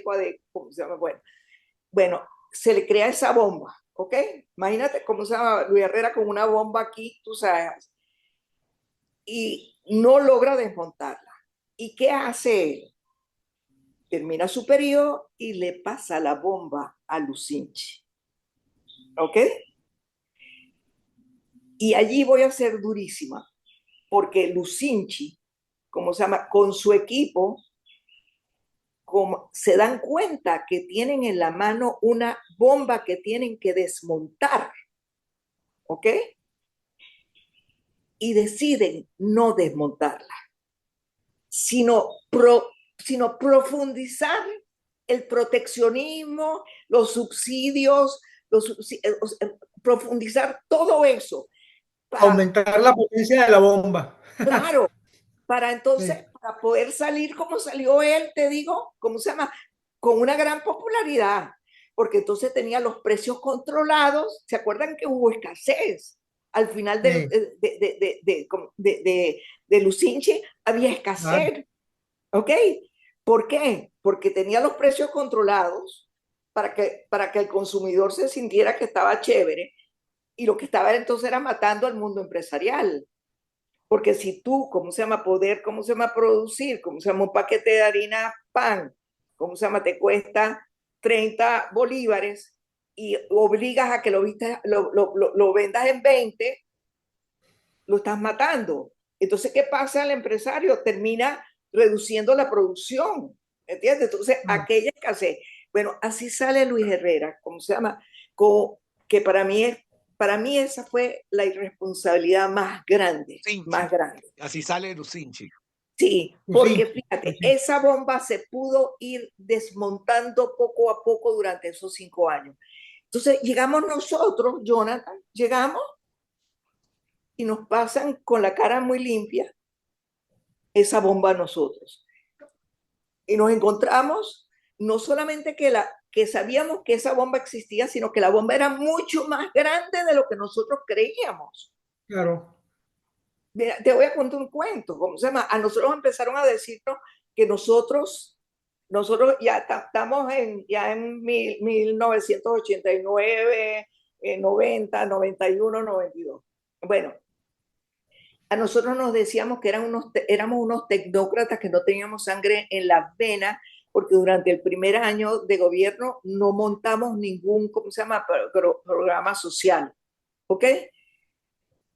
como se llama, bueno, se le crea esa bomba, ¿ok? Imagínate cómo se llama Luis Herrera con una bomba aquí, tú sabes, y no logra desmontarla. ¿Y qué hace él? Termina su periodo y le pasa la bomba a Lucinchi, ¿ok? Y allí voy a ser durísima, porque Lucinchi, como se llama, con su equipo, como se dan cuenta que tienen en la mano una bomba que tienen que desmontar, ¿ok? Y deciden no desmontarla, sino, sino profundizar el proteccionismo, los subsidios, profundizar todo eso para, aumentar la potencia de la bomba. claro, para entonces, Sí, para poder salir como salió él, te digo, ¿cómo se llama? Con una gran popularidad, porque entonces tenía los precios controlados. ¿Se acuerdan que hubo escasez? Al final sí, de Lucinchi había claro. escasez, ¿ok? ¿Por qué? Porque tenía los precios controlados para que el consumidor se sintiera que estaba chévere, y lo que estaba entonces era matando al mundo empresarial. Porque si tú, ¿cómo se llama? ¿Cómo se llama? Producir, ¿cómo se llama? Un paquete de harina pan, ¿cómo se llama? Te cuesta 30 bolívares y obligas a que lo vendas en 20, lo estás matando. Entonces, ¿qué pasa? El empresario termina reduciendo la producción, ¿entiendes? Entonces, aquella escasez. Bueno, así sale Luis Herrera, ¿cómo se llama? Que para mí esa fue la irresponsabilidad Lucinchi. más grande. Así sale Lucinchi. Sí, porque Lucinchi, fíjate, Lucinchi. esa bomba se pudo ir desmontando poco a poco durante esos 5 años. Entonces llegamos nosotros, Jonathan, llegamos y nos pasan con la cara muy limpia esa bomba a nosotros. Y nos encontramos no solamente que sabíamos que esa bomba existía, sino que la bomba era mucho más grande de lo que nosotros creíamos. Claro. Mira, te voy a contar un cuento, ¿cómo se llama? A nosotros empezaron a decirnos que nosotros ya estamos ya en 1989, 90, 91, 92. Bueno, a nosotros nos decíamos que éramos unos tecnócratas que no teníamos sangre en las venas, porque durante el primer año de gobierno no montamos ningún, ¿cómo se llama?, programa social, ¿ok?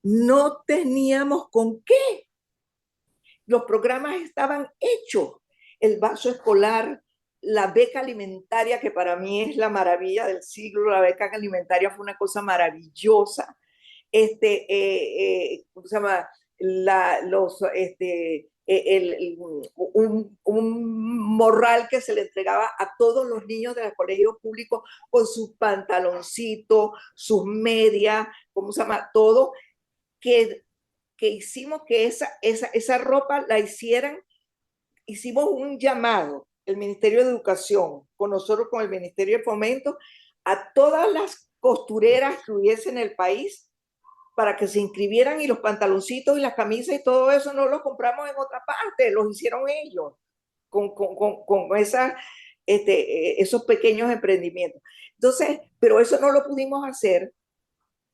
No teníamos con qué. Los programas estaban hechos. El vaso escolar, la beca alimentaria, que para mí es la maravilla del siglo, la beca alimentaria fue una cosa maravillosa. ¿Cómo se llama? Un morral que se le entregaba a todos los niños del colegio público con sus pantaloncitos, sus medias, ¿cómo se llama? Todo, que hicimos que esa ropa la hicimos un llamado, el Ministerio de Educación, con nosotros, con el Ministerio de Fomento, a todas las costureras que hubiese en el país para que se inscribieran, y los pantaloncitos y las camisas y todo eso no los compramos en otra parte, los hicieron ellos con esos pequeños emprendimientos. Entonces, pero eso no lo pudimos hacer.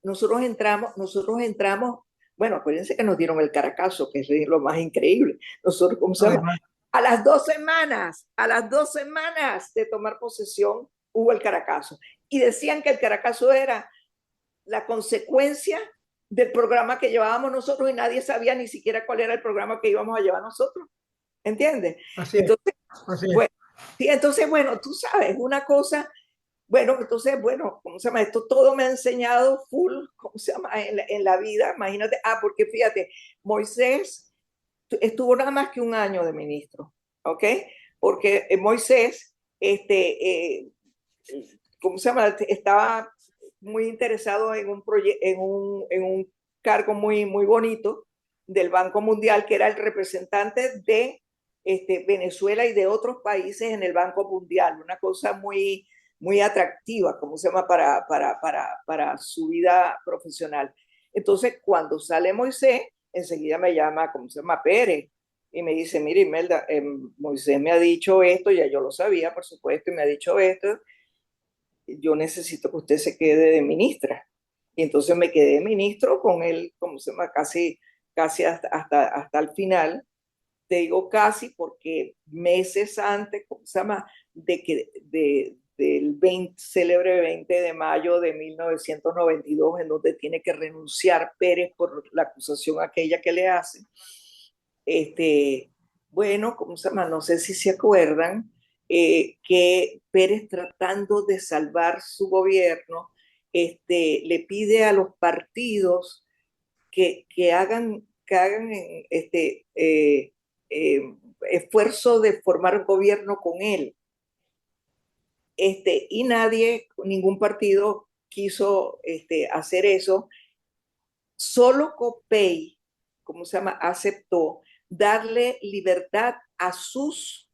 Nosotros entramos, bueno, acuérdense que nos dieron el caracazo, que es lo más increíble. Nosotros, ¿cómo se llama? Además, A las 2 semanas de tomar posesión, hubo el caracazo. Y decían que el caracazo era la consecuencia del programa que llevábamos nosotros, y nadie sabía ni siquiera cuál era el programa que íbamos a llevar nosotros. ¿Entiendes? así es, Entonces, así es. bueno, sí, entonces, bueno, tú sabes, una cosa Bueno, entonces, bueno, ¿cómo se llama? Esto todo me ha enseñado full, ¿cómo se llama? En la vida, imagínate. Porque fíjate, Moisés estuvo nada más que un año de ministro, ¿ok? Porque Moisés, ¿cómo se llama? Estaba muy interesado en un cargo muy, muy bonito del Banco Mundial, que era el representante de Venezuela y de otros países en el Banco Mundial, una cosa muy, muy atractiva, ¿cómo se llama? Para su vida profesional. Entonces, cuando sale Moisés, enseguida me llama, ¿cómo se llama? Pérez, y me dice, mire, Imelda, Moisés me ha dicho esto, ya yo lo sabía, por supuesto, y me ha dicho esto, yo necesito que usted se quede de ministra. Y entonces me quedé de ministro con él, como se llama, casi hasta el final. Te digo casi porque meses antes, ¿cómo se llama? Del célebre 20 de mayo de 1992, en donde tiene que renunciar Pérez por la acusación aquella que le hacen. Bueno, ¿cómo se llama? No sé si se acuerdan, que Pérez, tratando de salvar su gobierno, le pide a los partidos que hagan esfuerzo de formar un gobierno con él. Y ningún partido quiso hacer eso. Solo Copey, ¿cómo se llama?, aceptó darle libertad a sus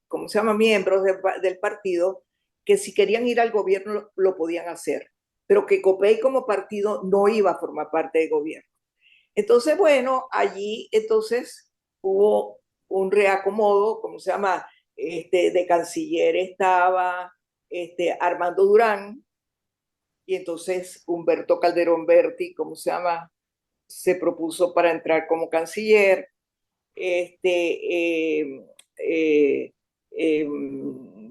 ¿cómo se llama?, miembros del partido, que si querían ir al gobierno lo podían hacer, pero que Copey como partido no iba a formar parte del gobierno. Entonces, bueno, allí entonces hubo un reacomodo, ¿cómo se llama? De canciller estaba Armando Durán, y entonces Humberto Calderón Berti, ¿cómo se llama?, se propuso para entrar como canciller.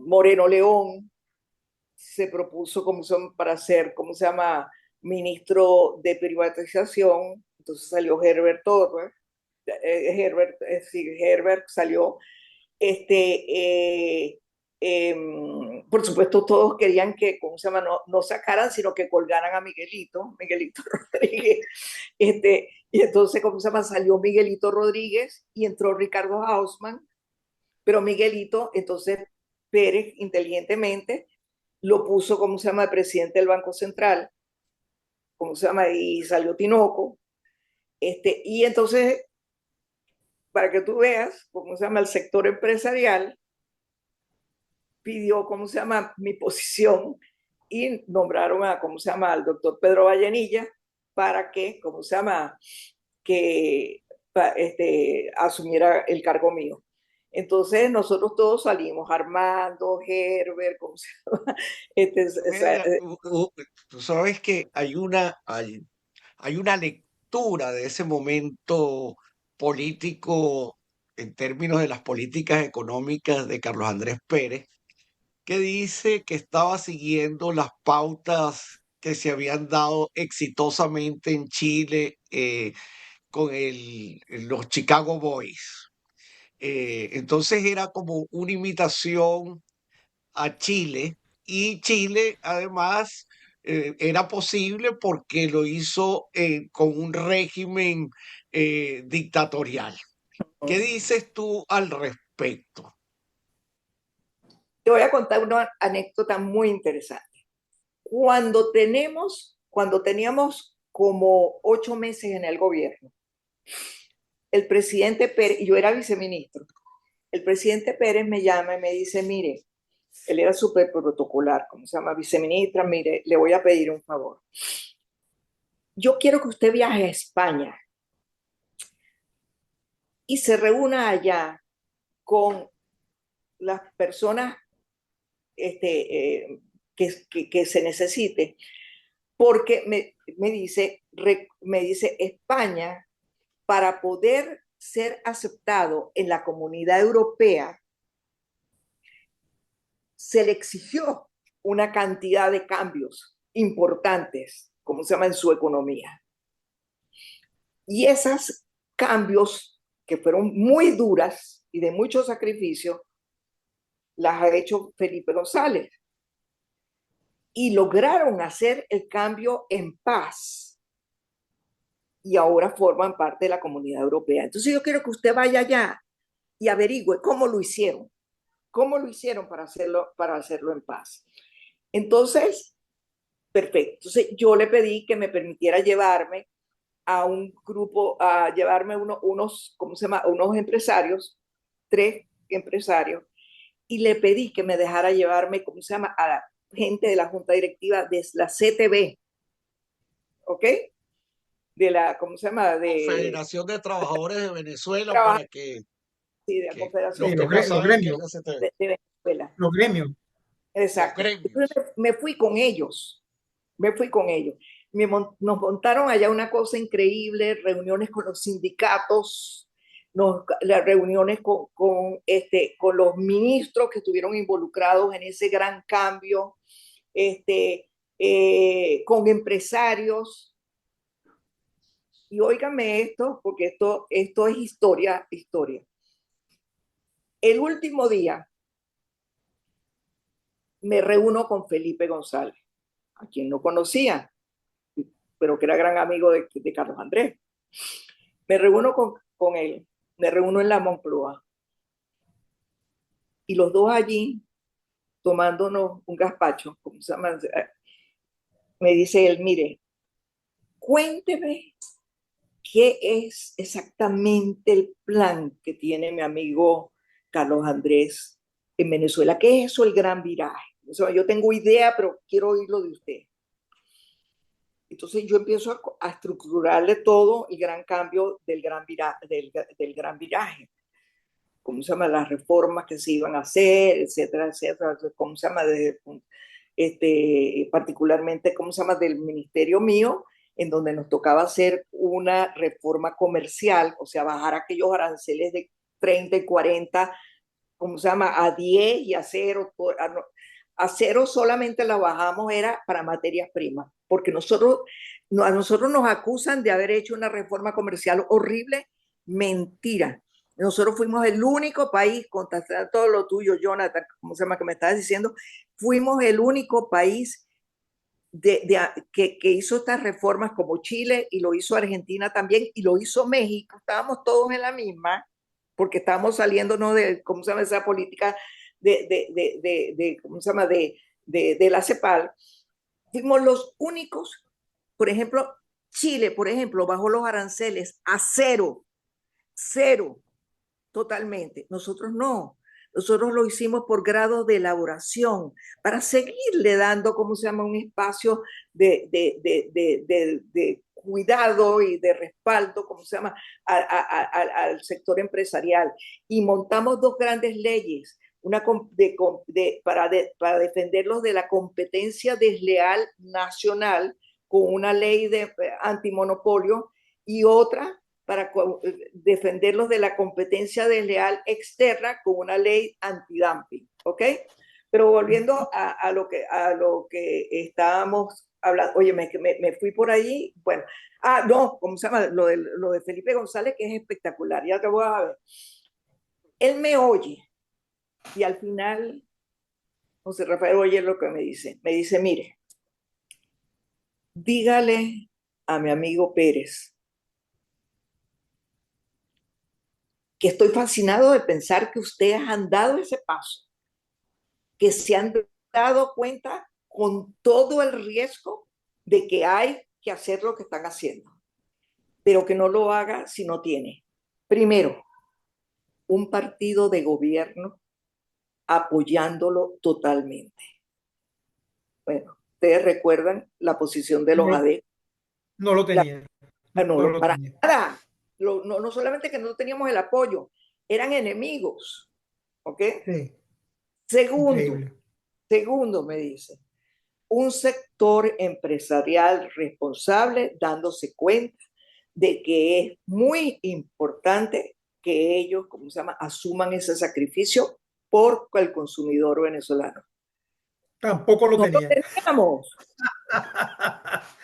Moreno León se propuso para ser, ¿cómo se llama?, ministro de privatización. Entonces salió Herbert Torres, Herbert salió. Por supuesto, todos querían que, ¿cómo se llama?, no sacaran, sino que colgaran a Miguelito Rodríguez. Y entonces, ¿cómo se llama?, salió Miguelito Rodríguez y entró Ricardo Hausmann, pero Miguelito, entonces Pérez inteligentemente lo puso, ¿cómo se llama?, presidente del Banco Central, ¿cómo se llama?, y salió Tinoco. Y entonces, para que tú veas, ¿cómo se llama?, el sector empresarial pidió, ¿cómo se llama?, mi posición, y nombraron ¿cómo se llama?, al doctor Pedro Vallenilla para que, ¿cómo se llama?, que asumiera el cargo mío. Entonces nosotros todos salimos, Armando, Herbert, ¿cómo se llama? Tú sabes que hay una lectura de ese momento político en términos de las políticas económicas de Carlos Andrés Pérez, que dice que estaba siguiendo las pautas que se habían dado exitosamente en Chile con los Chicago Boys. Entonces era como una imitación a Chile, y Chile además era posible porque lo hizo con un régimen dictatorial. ¿Qué dices tú al respecto? Te voy a contar una anécdota muy interesante. Cuando teníamos como 8 meses en el gobierno, el presidente Pérez, yo era viceministro, el presidente Pérez me llama y me dice, mire, él era súper protocolar, ¿cómo se llama?, viceministra, mire, le voy a pedir un favor. Yo quiero que usted viaje a España y se reúna allá con las personas que se necesite, porque me dice España, para poder ser aceptado en la Comunidad Europea, se le exigió una cantidad de cambios importantes, como se llama, en su economía. Y esos cambios, que fueron muy duras y de mucho sacrificio, las ha hecho Felipe González. Y lograron hacer el cambio en paz. Y ahora forman parte de la Comunidad Europea. Entonces yo quiero que usted vaya allá y averigüe cómo lo hicieron. ¿Cómo lo hicieron para hacerlo en paz? Entonces, perfecto. Entonces yo le pedí que me permitiera llevarme a un grupo, a llevarme unos, ¿cómo se llama? Unos empresarios, 3 empresarios, y le pedí que me dejara llevarme, ¿cómo se llama? A la gente de la junta directiva de la CTB, ¿ok? De la, ¿cómo se llama? Federación de Trabajadores de Venezuela, Trabajo, para sí, de la que Confederación los Sí, de que no los saben qué es gremios, la CTV, de Venezuela. los gremios. los Exacto. gremios. Entonces me fui con ellos, me fui con ellos. Nos montaron allá una cosa increíble, reuniones con los sindicatos, las reuniones con los ministros que estuvieron involucrados en ese gran cambio, con empresarios. Y óigame esto, porque esto es historia, historia. El último día me reúno con Felipe González, a quien no conocía, pero que era gran amigo de Carlos Andrés. Me reúno con él, me reúno en la Moncloa, y los dos allí, tomándonos un gazpacho, como se llama, me dice él, mire, cuénteme qué es exactamente el plan que tiene mi amigo Carlos Andrés en Venezuela. ¿Qué es eso, el gran viraje? O sea, yo tengo idea, pero quiero oírlo de usted. Entonces yo empiezo a estructurarle todo el gran cambio del gran viraje. ¿Cómo se llama? Las reformas que se iban a hacer, etcétera, etcétera. ¿Cómo se llama? Particularmente, ¿cómo se llama? Del ministerio mío, en donde nos tocaba hacer una reforma comercial, o sea, bajar aquellos aranceles de 30 y 40, ¿cómo se llama? A 10 y a 0. A 0 solamente la bajamos era para materias primas, porque a nosotros nos acusan de haber hecho una reforma comercial horrible. Mentira. Nosotros fuimos el único país, contra todo lo tuyo, Jonathan, ¿cómo se llama? Que me estabas diciendo, fuimos el único país que hizo estas reformas, como Chile, y lo hizo Argentina también, y lo hizo México. Estábamos todos en la misma, porque estábamos saliéndonos de, ¿cómo se llama? Esa política ¿cómo se llama? De la CEPAL. Fuimos los únicos. Por ejemplo, Chile, por ejemplo, bajó los aranceles a 0, 0, totalmente. Nosotros no. Nosotros lo hicimos por grado de elaboración, para seguirle dando, ¿cómo se llama?, un espacio de cuidado y de respaldo, ¿cómo se llama?, al sector empresarial. Y montamos 2 grandes leyes, una para defenderlos de la competencia desleal nacional, con una ley de antimonopolio, y otra para defenderlos de la competencia desleal externa, con una ley antidumping, ¿ok? Pero volviendo a lo que estábamos hablando, oye, me fui por allí, bueno, no, ¿cómo se llama? Lo de Felipe González, que es espectacular, ya te voy a ver. Él me oye, y al final, José Rafael oye lo que me dice, mire, dígale a mi amigo Pérez que estoy fascinado de pensar que ustedes han dado ese paso, que se han dado cuenta con todo el riesgo de que hay que hacer lo que están haciendo, pero que no lo haga si no tiene, primero, un partido de gobierno apoyándolo totalmente. Bueno, ustedes recuerdan la posición de los No, AD. no lo tenía. No lo Para tenía. nada. No solamente que no teníamos el apoyo, eran enemigos. ¿Ok? Sí, Segundo, increíble. me dice, un sector empresarial responsable dándose cuenta de que es muy importante que ellos, ¿cómo se llama?, asuman ese sacrificio por el consumidor venezolano. Tampoco lo No lo tenía. teníamos.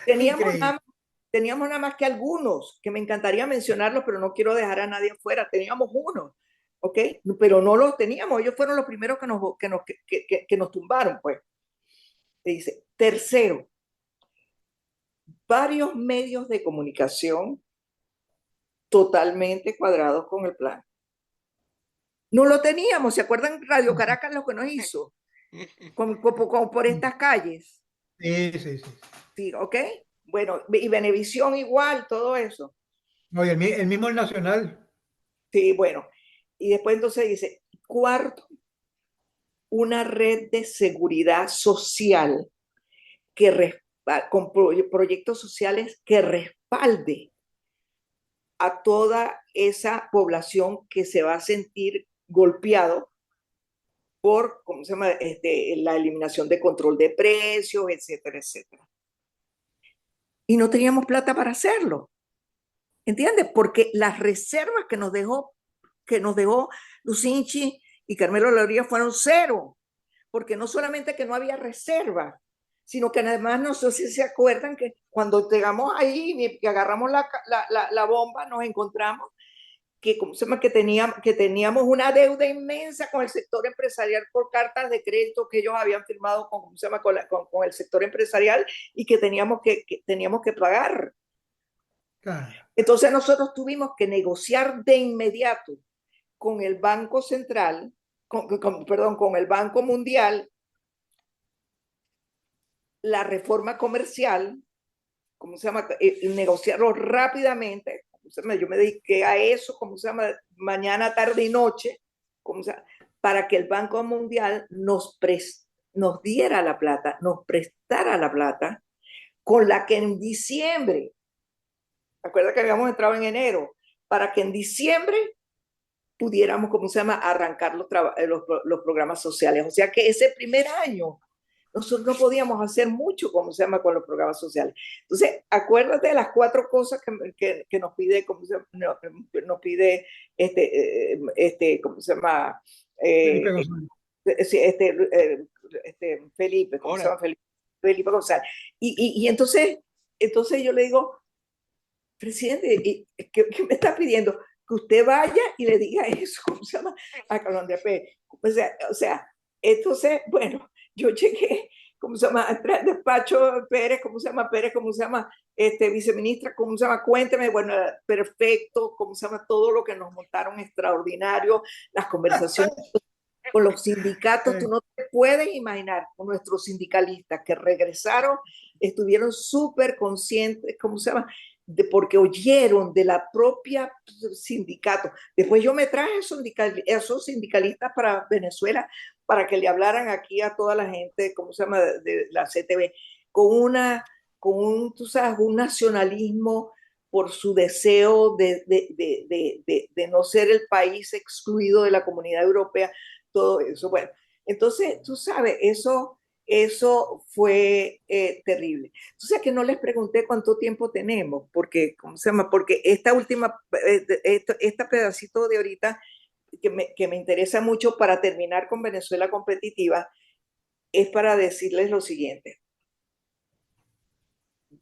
Teníamos Increíble. nada, teníamos nada más que algunos, que me encantaría mencionarlos, pero no quiero dejar a nadie afuera. Teníamos uno, ¿ok? Pero no los teníamos, ellos fueron los primeros que nos tumbaron, pues. Dice, tercero, varios medios de comunicación totalmente cuadrados con el plan. No lo teníamos, ¿se acuerdan Radio Caracas lo que nos hizo? Como por estas calles. Sí, sí, sí. Sí, ¿ok? Bueno, y Venevisión igual, todo eso. No, y el mismo el Nacional. Sí, bueno. Y después entonces dice, cuarto, una red de seguridad social con proyectos sociales que respalde a toda esa población que se va a sentir golpeado por, ¿cómo se llama? La eliminación de control de precios, etcétera, etcétera. Y no teníamos plata para hacerlo, ¿entiendes? Porque las reservas que nos dejó Lucinchi y Carmelo Loría fueron cero, porque no solamente que no había reserva, sino que además no sé si se acuerdan que cuando llegamos ahí y agarramos la bomba, nos encontramos que, ¿cómo se llama? Que teníamos una deuda inmensa con el sector empresarial por cartas de crédito que ellos habían firmado con, ¿cómo se llama? Con el sector empresarial y que teníamos que pagar. Claro. Entonces nosotros tuvimos que negociar de inmediato con el Banco Central, perdón, con el Banco Mundial, la reforma comercial, ¿cómo se llama? Negociarlo rápidamente. Yo me dediqué a eso, ¿cómo se llama? Mañana, tarde y noche, ¿cómo se llama? Para que el Banco Mundial nos diera la plata, nos prestara la plata, con la que en diciembre, recuerda que habíamos entrado en enero, para que en diciembre pudiéramos, ¿cómo se llama?, arrancar los programas sociales. O sea que ese primer año nosotros no podíamos hacer mucho, como se llama, con los programas sociales. Entonces, acuérdate de las 4 cosas que nos pide, como se llama, nos pide, ¿cómo se llama? Felipe González. Felipe, ¿cómo se llama? Felipe González. Y entonces yo le digo, presidente, ¿qué me está pidiendo? Que usted vaya y le diga eso, ¿cómo se llama? A Carlos Andrés Pérez. O sea, entonces, bueno, yo llegué, ¿cómo se llama? Entré al despacho Pérez, ¿cómo se llama? Pérez, ¿cómo se llama? Viceministra, ¿cómo se llama? Cuénteme, bueno, perfecto, ¿cómo se llama? Todo lo que nos montaron extraordinario, las conversaciones con los sindicatos, tú no te puedes imaginar, con nuestros sindicalistas que regresaron, estuvieron súper conscientes, ¿cómo se llama? Porque oyeron de la propia sindicato. Después yo me traje esos sindicalistas para Venezuela para que le hablaran aquí a toda la gente, ¿cómo se llama?, de la CTV, tú sabes, un nacionalismo por su deseo de no ser el país excluido de la comunidad europea, todo eso. Bueno, entonces, tú sabes, eso fue terrible. Entonces, que no les pregunté cuánto tiempo tenemos, porque, ¿cómo se llama? Porque esta pedacito de ahorita que me interesa mucho para terminar con Venezuela competitiva, es para decirles lo siguiente.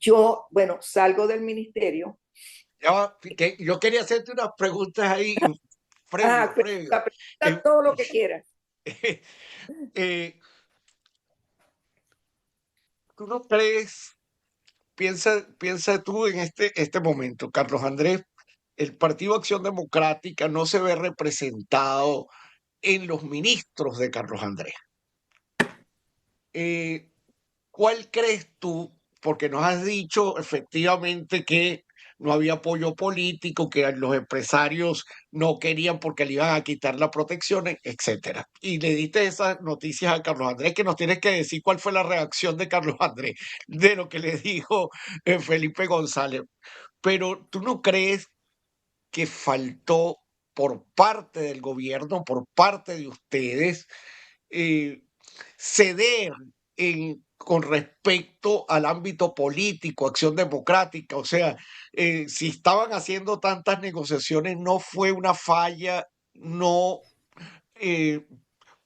Yo, bueno, salgo del ministerio. Yo quería hacerte unas preguntas ahí previo. Pregunta todo lo que quieras. ¿Tú no crees? Piensa tú en este momento, Carlos Andrés, el Partido Acción Democrática no se ve representado en los ministros de Carlos Andrés. ¿Cuál crees tú? Porque nos has dicho efectivamente que no había apoyo político, que los empresarios no querían porque le iban a quitar las protecciones, etcétera. Y le diste esas noticias a Carlos Andrés, que nos tienes que decir cuál fue la reacción de Carlos Andrés de lo que le dijo Felipe González. Pero ¿tú no crees que faltó por parte del gobierno, por parte de ustedes, ceder con respecto al ámbito político, acción democrática? O sea, si estaban haciendo tantas negociaciones, no fue una falla no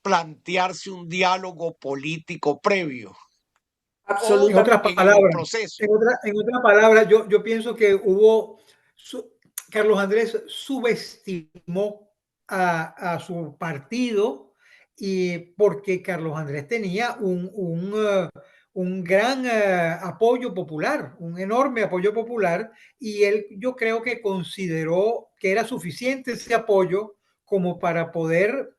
plantearse un diálogo político previo o En otras Absolutamente. en el palabras, proceso. en otra palabra, yo pienso que Carlos Andrés subestimó a su partido, y porque Carlos Andrés tenía un gran apoyo popular, un enorme apoyo popular, y él yo creo que consideró que era suficiente ese apoyo como para poder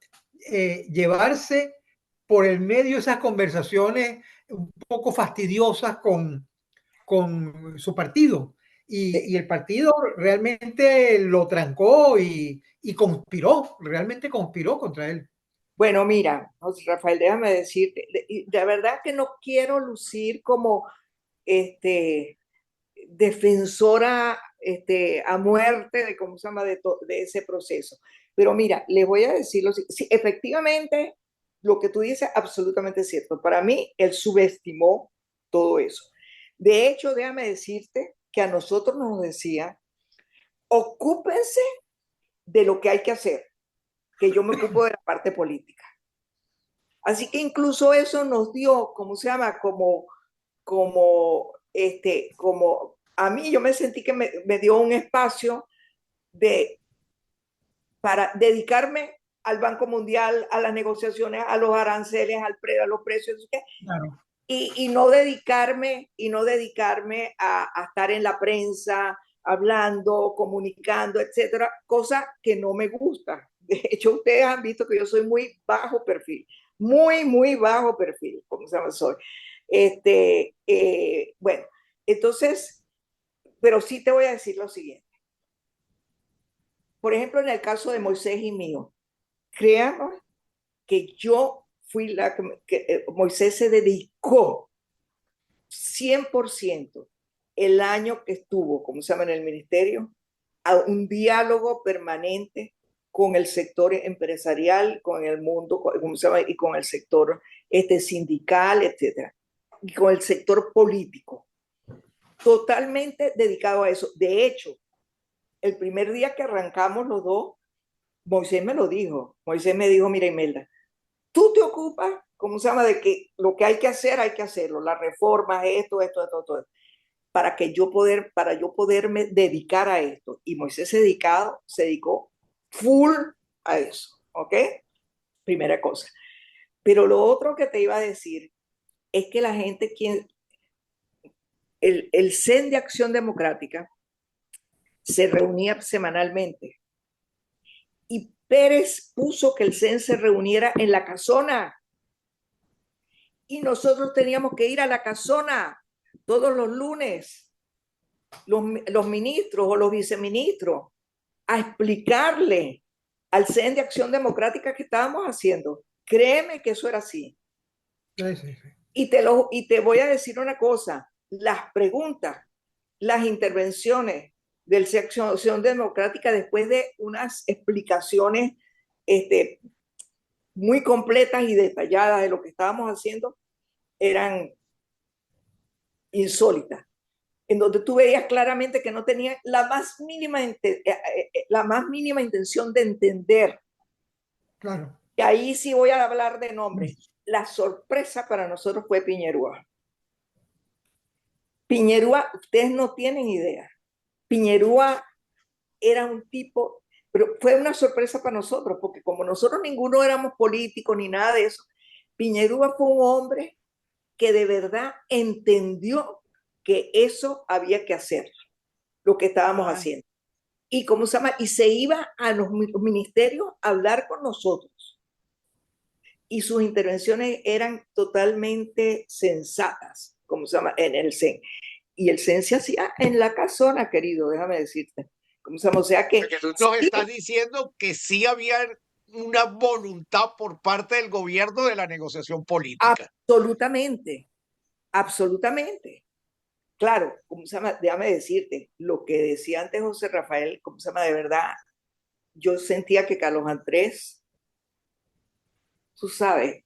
llevarse por el medio esas conversaciones un poco fastidiosas con su partido. Y el partido realmente lo trancó y conspiró, realmente conspiró contra él. Bueno, mira, José Rafael, déjame decirte, de verdad que no quiero lucir como este, defensora a muerte de cómo se llama de ese proceso. Pero mira, les voy a decirlo, sí, efectivamente, lo que tú dices absolutamente es cierto. Para mí, él subestimó todo eso. De hecho, déjame decirte que a nosotros nos decía, ocúpense de lo que hay que hacer, que yo me ocupo de la parte política. Así que incluso eso nos dio, ¿cómo se llama? Como a mí yo me sentí que me dio un espacio de, para dedicarme al Banco Mundial, a las negociaciones, a los aranceles, a los precios, Claro. y no dedicarme a estar en la prensa, hablando, comunicando, etcétera, cosa que no me gusta. De hecho, ustedes han visto que yo soy muy bajo perfil, muy bajo perfil, como se llama, soy. Bueno, entonces, pero sí te voy a decir lo siguiente. Por ejemplo, en el caso de Moisés y mío, créanme que yo fui la que Moisés se dedicó 100% el año que estuvo, como se llama, en el ministerio, a un diálogo permanente con el sector empresarial, con el mundo, ¿cómo se llama? Y con el sector sindical, etcétera, y con el sector político. Totalmente dedicado a eso. De hecho, el primer día que arrancamos los dos, Moisés me lo dijo. Moisés me dijo, mira, Imelda, tú te ocupas, ¿cómo se llama? De que lo que hay que hacer, hay que hacerlo. Las reformas, esto, para yo poderme dedicar a esto. Y Moisés se dedicó full a eso, ¿ok? Primera cosa. Pero lo otro que te iba a decir es que la gente, el CEN de Acción Democrática se reunía semanalmente y Pérez puso que el CEN se reuniera en la casona y nosotros teníamos que ir a la casona todos los lunes, los ministros o los viceministros, a explicarle al CEN de Acción Democrática que estábamos haciendo. Créeme que eso era así. Sí, sí, sí. Y te voy a decir una cosa, las preguntas, las intervenciones del CEN de Acción Democrática después de unas explicaciones muy completas y detalladas de lo que estábamos haciendo, eran insólitas, en donde tú veías claramente que no tenía la más mínima intención de entender. Claro. Y ahí sí voy a hablar de nombres. La sorpresa para nosotros fue Piñerúa. Piñerúa, ustedes no tienen idea. Piñerúa era un tipo, pero fue una sorpresa para nosotros, porque como nosotros ninguno éramos políticos ni nada de eso, Piñerúa fue un hombre que de verdad entendió que eso había que hacer, lo que estábamos haciendo. Y cómo se llama, y se iba a los ministerios a hablar con nosotros. Y sus intervenciones eran totalmente sensatas, como se llama, en el CEN. Y el CEN se hacía en la casona, querido, déjame decirte. Como se llama, o sea que... Porque tú nos estás diciendo que sí había una voluntad por parte del gobierno de la negociación política. Absolutamente, absolutamente. Claro, como se llama, déjame decirte, lo que decía antes José Rafael, como se llama, de verdad, yo sentía que Carlos Andrés, tú sabes,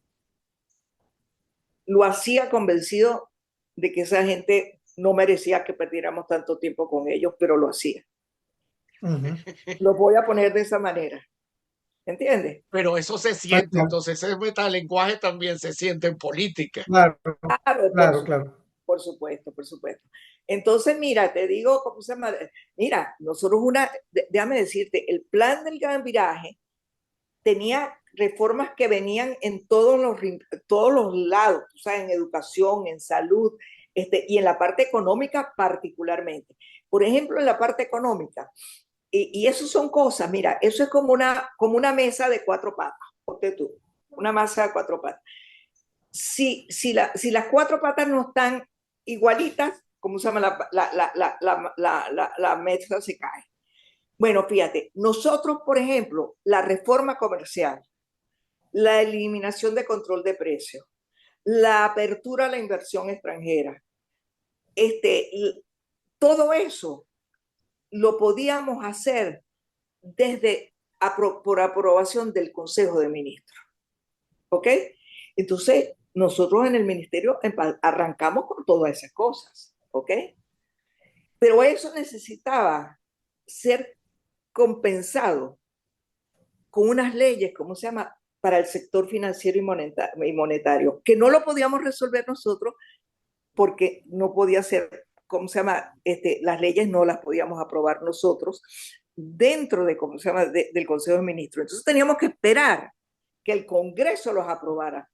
lo hacía convencido de que esa gente no merecía que perdiéramos tanto tiempo con ellos, pero lo hacía. Lo voy a poner de esa manera. ¿Entiendes? Pero eso se siente, entonces ese metalenguaje también se siente en política. Claro, Claro, claro. Por supuesto, por supuesto. Entonces, mira, te digo, ¿cómo se llama? Mira, nosotros déjame decirte, el plan del gran viraje tenía reformas que venían en todos los lados, o sea, en educación, en salud, y en la parte económica particularmente. Por ejemplo, en la parte económica, y eso son cosas, mira, eso es como una mesa de cuatro patas, ponte tú, una mesa de cuatro patas. Si las cuatro patas no están igualitas, ¿cómo se llama? La mesa se cae. Bueno, fíjate, nosotros, por ejemplo, la reforma comercial, la eliminación de control de precios, la apertura a la inversión extranjera, este, todo eso lo podíamos hacer por aprobación del Consejo de Ministros. ¿Ok? Entonces, nosotros en el ministerio arrancamos con todas esas cosas. ¿Ok? Pero eso necesitaba ser compensado con unas leyes, ¿cómo se llama? Para el sector financiero y monetario, que no lo podíamos resolver nosotros porque no podía ser, ¿cómo se llama? Las leyes no las podíamos aprobar nosotros dentro de, ¿cómo se llama? Del Consejo de Ministros. Entonces teníamos que esperar que el Congreso los aprobara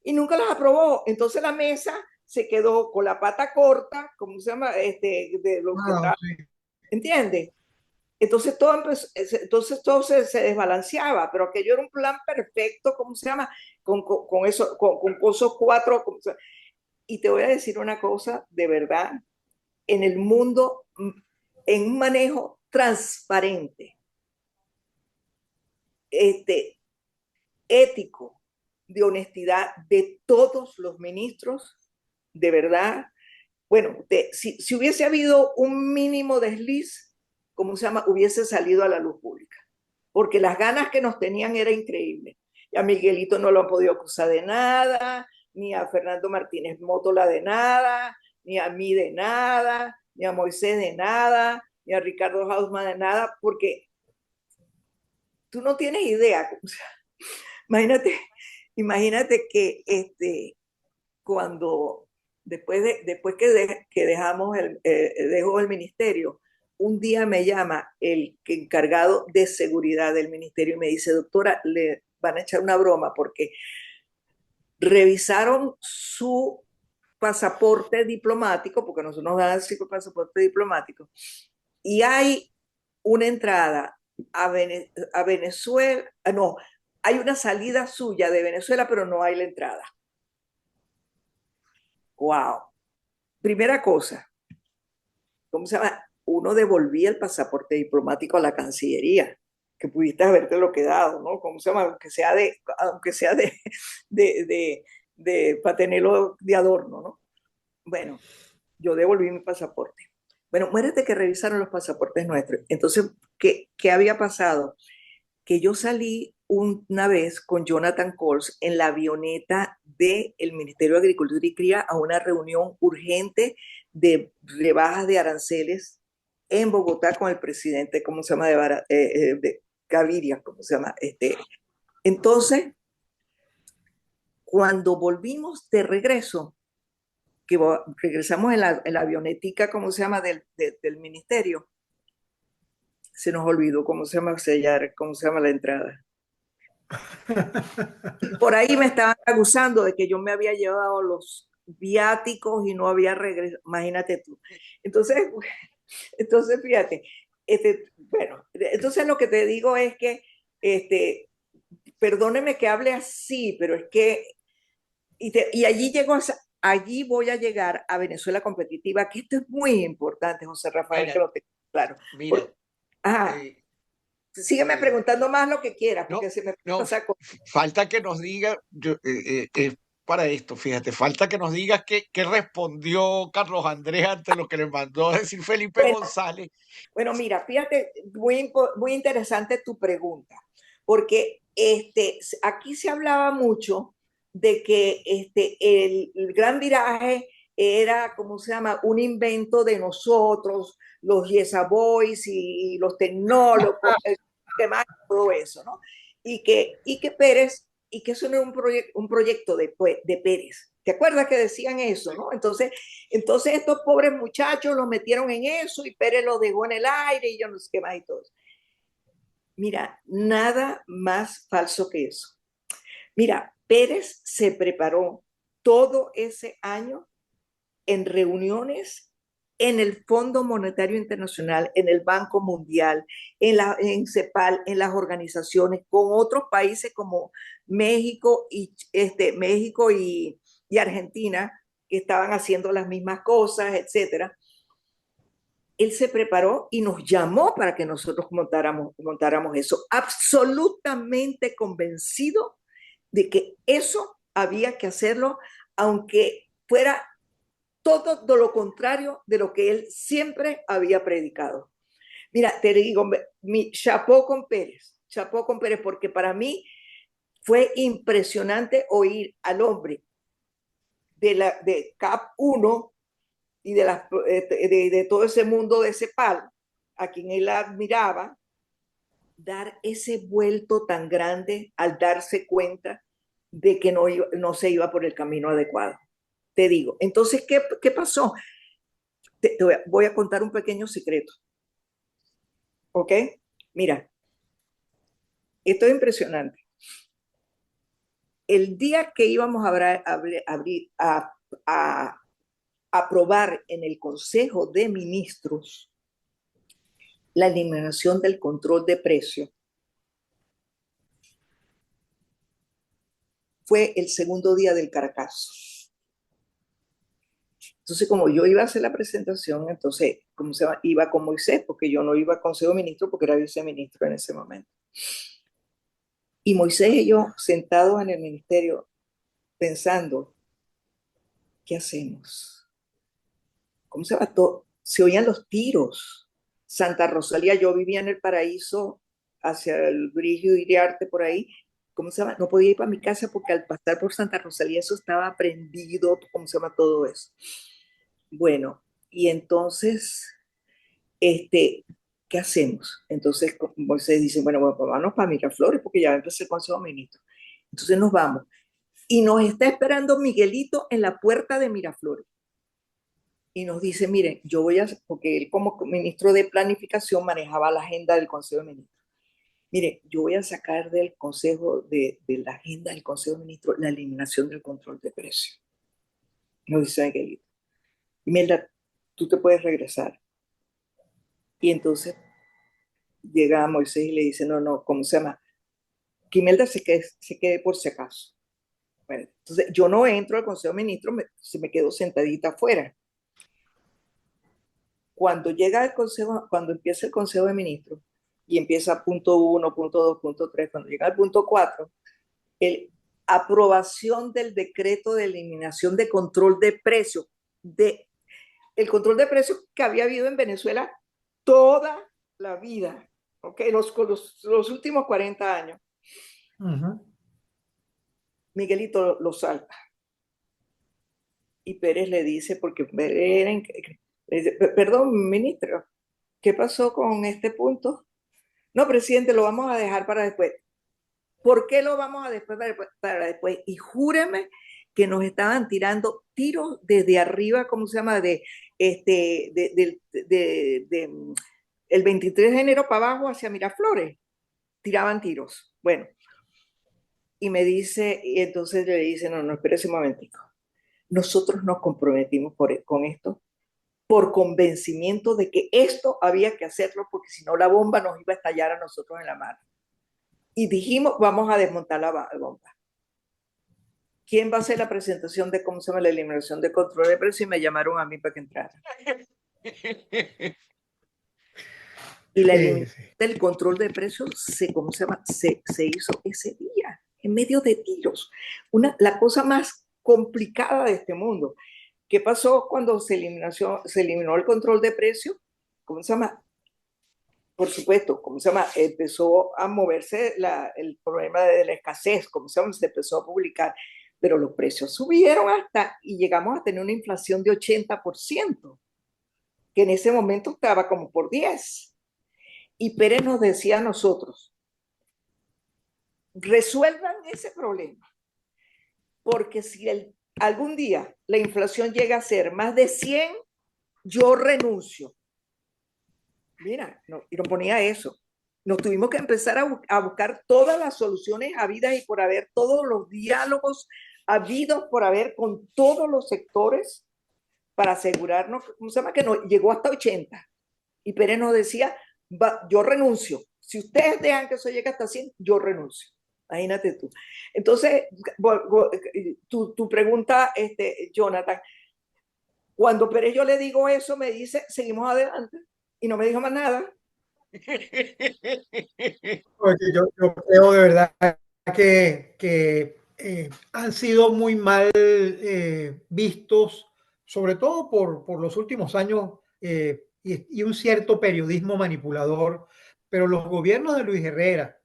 y nunca los aprobó. Entonces la mesa se quedó con la pata corta, ¿cómo se llama? De los que estaban, Sí. ¿entiendes? Entonces todo se desbalanceaba, pero aquello era un plan perfecto, ¿cómo se llama? Con eso, con esos cuatro. Y te voy a decir una cosa, de verdad, en el mundo, en un manejo transparente, este, ético, de honestidad de todos los ministros, de verdad, bueno, si hubiese habido un mínimo desliz, ¿cómo se llama? Hubiese salido a la luz pública, porque las ganas que nos tenían era increíble. Y a Miguelito no lo han podido acusar de nada, ni a Fernando Martínez Mótola de nada, ni a mí de nada, ni a Moisés de nada, ni a Ricardo Hausmann de nada, porque tú no tienes idea. O sea, imagínate, imagínate que cuando después que dejamos dejó el ministerio, un día me llama el encargado de seguridad del ministerio y me dice, doctora, le van a echar una broma porque revisaron su pasaporte diplomático, porque nosotros nos dan el pasaporte diplomático, y hay una entrada a Venezuela, no, hay una salida suya de Venezuela, pero no hay la entrada. Wow. Primera cosa, ¿cómo se llama? Uno devolvía el pasaporte diplomático a la Cancillería, que pudiste haberte lo quedado, ¿no? ¿Cómo se llama? Aunque sea para tenerlo de adorno, ¿no? Bueno, yo devolví mi pasaporte. Bueno, muérete que revisaron los pasaportes nuestros. Entonces, ¿qué había pasado? Que yo salí una vez con Jonathan Coles en la avioneta del Ministerio de Agricultura y Cría a una reunión urgente de rebajas de aranceles en Bogotá con el presidente, ¿cómo se llama? De Gaviria, ¿cómo se llama? Entonces, cuando volvimos de regreso, que regresamos en la avionetica, ¿cómo se llama? Del ministerio, se nos olvidó cómo se llama sellar, cómo se llama la entrada. Por ahí me estaban acusando de que yo me había llevado los viáticos y no había regresado. Imagínate tú. Entonces fíjate, bueno, entonces lo que te digo es que, perdóneme que hable así, pero es que, y allí voy a llegar a Venezuela competitiva, que esto es muy importante, José Rafael, Mira, que lo tengo claro. mira, Ajá, eh, sígueme eh, preguntando más lo que quieras, no, porque se me no, pasa con... falta que nos diga, para esto, fíjate, falta que nos digas qué respondió Carlos Andrés ante lo que le mandó a decir Felipe Bueno, González. Bueno, mira, fíjate, muy interesante tu pregunta, porque aquí se hablaba mucho de que el gran viraje era, ¿cómo se llama?, un invento de nosotros, los Yesa Boys y los tecnólogos, demás, todo eso, ¿no? Y que Pérez, y que eso no era un proyecto de Pérez. ¿Te acuerdas que decían eso, no? Entonces estos pobres muchachos los metieron en eso y Pérez los dejó en el aire y yo no sé qué más y todo. Mira, nada más falso que eso. Mira, Pérez se preparó todo ese año en reuniones en el Fondo Monetario Internacional, en el Banco Mundial, en CEPAL, en las organizaciones, con otros países como México y Argentina, que estaban haciendo las mismas cosas, etcétera. Él se preparó y nos llamó para que nosotros montáramos eso, absolutamente convencido de que eso había que hacerlo, aunque fuera todo lo contrario de lo que él siempre había predicado. Mira, te digo, mi chapó con Pérez, porque para mí fue impresionante oír al hombre de CAP 1 y de todo ese mundo de CEPAL, a quien él admiraba, dar ese vuelto tan grande al darse cuenta de que no se iba por el camino adecuado. Te digo, entonces, ¿qué pasó? Voy a contar un pequeño secreto. ¿Ok? Mira, esto es impresionante. El día que íbamos a aprobar en el Consejo de Ministros la eliminación del control de precio, fue el segundo día del Caracazo. Entonces, como yo iba a hacer la presentación, entonces, ¿cómo se llama? Iba con Moisés, porque yo no iba al Consejo de Ministros porque era viceministro en ese momento. Y Moisés y yo sentados en el ministerio pensando, ¿qué hacemos? ¿Cómo se va todo? Se oían los tiros. Santa Rosalía, yo vivía en el Paraíso, hacia el Brigio Iriarte, por ahí. ¿Cómo se llama? No podía ir para mi casa porque al pasar por Santa Rosalía eso estaba prendido, ¿cómo se llama todo eso? Bueno, y entonces, ¿qué hacemos? Entonces Moisés dice, bueno, vámonos para Miraflores porque ya va a empezar el Consejo de Ministros. Entonces nos vamos. Y nos está esperando Miguelito en la puerta de Miraflores. Y nos dice, miren, yo voy a, porque él como ministro de Planificación manejaba la agenda del Consejo de Ministros. Mire, yo voy a sacar del Consejo, de la agenda del Consejo de Ministros, la eliminación del control de precios. Nos dice Miguelito. Imelda, tú te puedes regresar. Y entonces llega Moisés y le dice, no, ¿cómo se llama? Que Imelda se quede por si acaso. Bueno, entonces yo no entro al Consejo de Ministros, se me quedo sentadita afuera. Cuando llega el Consejo, cuando empieza el Consejo de Ministros, y empieza punto 1, punto 2, punto 3, cuando llega al punto 4, aprobación del decreto de eliminación de control de precios, el control de precios que había habido en Venezuela toda la vida, ¿okay? los últimos 40 años. Miguelito lo salta. Y Pérez le dice, porque Pérez perdón, ministro, ¿qué pasó con este punto? No, presidente, lo vamos a dejar para después. ¿Por qué lo vamos a dejar para después? Y júreme que nos estaban tirando tiros desde arriba, ¿cómo se llama? El 23 de enero para abajo hacia Miraflores. Tiraban tiros. Bueno, y me dice, y entonces le dice, no, espérese un momentico. Nosotros nos comprometimos con esto por convencimiento de que esto había que hacerlo porque si no la bomba nos iba a estallar a nosotros en la mano. Y dijimos, vamos a desmontar la bomba. ¿Quién va a hacer la presentación de cómo se llama la eliminación de control de precios? Y me llamaron a mí para que entrara. Y la eliminación del control de precios se hizo ese día, en medio de tiros. La cosa más complicada de este mundo. ¿Qué pasó cuando se eliminó el control de precios? ¿Cómo se llama? Por supuesto, ¿cómo se llama? Empezó a moverse el problema de la escasez, ¿cómo se llama? Se empezó a publicar, pero los precios subieron y llegamos a tener una inflación de 80%, que en ese momento estaba como por 10. Y Pérez nos decía a nosotros, resuelvan ese problema, porque si algún día la inflación llega a ser más de 100, yo renuncio. Mira, no, y nos ponía eso. nos tuvimos que empezar a buscar todas las soluciones habidas y por haber, todos los diálogos habidos por haber con todos los sectores para asegurarnos, ¿cómo se llama? Que no, llegó hasta 80. Y Pérez nos decía, yo renuncio. Si ustedes dejan que eso llegue hasta 100, yo renuncio. Imagínate tú. Entonces, tu pregunta, Jonathan, cuando Pérez yo le digo eso, me dice, seguimos adelante. Y no me dijo más nada. Yo creo de verdad que han sido muy mal vistos, sobre todo por los últimos años y un cierto periodismo manipulador, pero los gobiernos de Luis Herrera,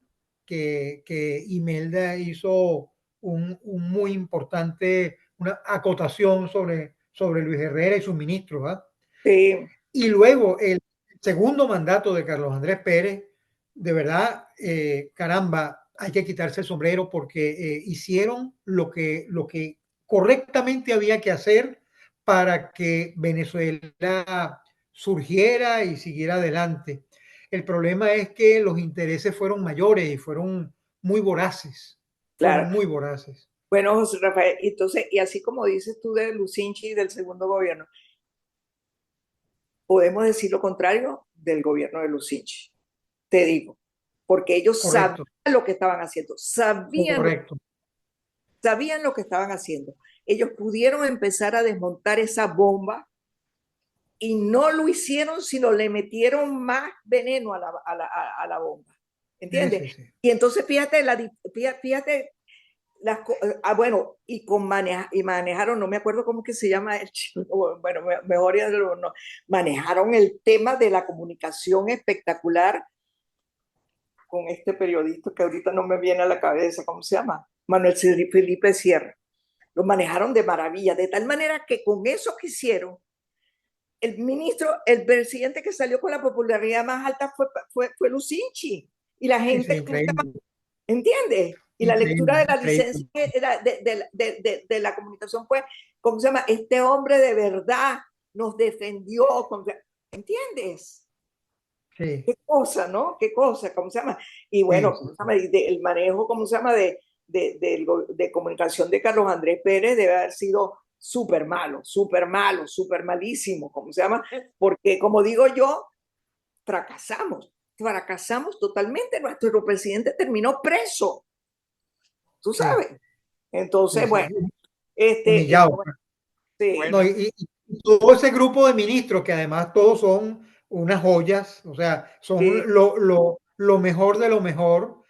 que Imelda hizo un muy importante, una acotación sobre Luis Herrera y sus ministros, ¿verdad? Sí. Y luego el segundo mandato de Carlos Andrés Pérez, de verdad, caramba, hay que quitarse el sombrero porque hicieron lo que correctamente había que hacer para que Venezuela surgiera y siguiera adelante. El problema es que los intereses fueron mayores y fueron muy voraces. Claro. Fueron muy voraces. Bueno, José Rafael, entonces, y así como dices tú de Lucinchi y del segundo gobierno, podemos decir lo contrario del gobierno de Lucinchi. Te digo, porque ellos Correcto. sabían lo que estaban haciendo, Correcto. sabían lo que estaban haciendo. Ellos pudieron empezar a desmontar esa bomba y no lo hicieron, sino le metieron más veneno a la bomba. ¿Entiendes? Sí, sí, sí. Y entonces fíjate, bueno, y manejaron, no me acuerdo cómo que se llama el chico, bueno, mejor ya no, manejaron el tema de la comunicación espectacular con este periodista que ahorita no me viene a la cabeza, ¿cómo se llama? Manuel Felipe Sierra. Lo manejaron de maravilla, de tal manera que con eso que hicieron, el presidente que salió con la popularidad más alta fue Lucinchi. Y la gente, ¿entiendes? Y la lectura de la licencia de la comunicación fue, ¿cómo se llama? Este hombre de verdad nos defendió, ¿entiendes? Sí. Qué cosa, ¿no? Qué cosa, ¿cómo se llama? Y bueno, ¿cómo se llama? El manejo, ¿cómo se llama? De comunicación de Carlos Andrés Pérez debe haber sido súper malo, súper malo, súper malísimo, ¿cómo se llama? Porque, como digo yo, fracasamos totalmente. Nuestro presidente terminó preso, tú sabes. Entonces, sí, sí. bueno, Humillado. Sí. No, y todo ese grupo de ministros, que además todos son unas joyas, o sea, son Sí. lo mejor de lo mejor,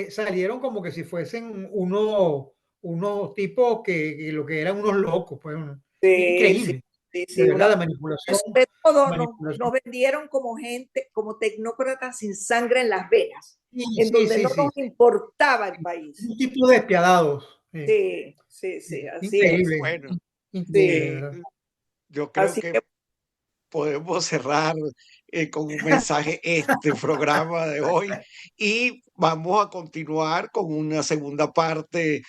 salieron como que si fuesen unos tipos que lo que eran unos locos, pues increíble. Sí, de verdad, la manipulación. Sobre todo nos vendieron como gente, como tecnócratas sin sangre en las venas, en donde no nos importaba el país. Un tipo despiadados. Sí, así increíble. es. Bueno, increíble, yo creo Así que podemos cerrar con un mensaje este programa de hoy y vamos a continuar con una segunda parte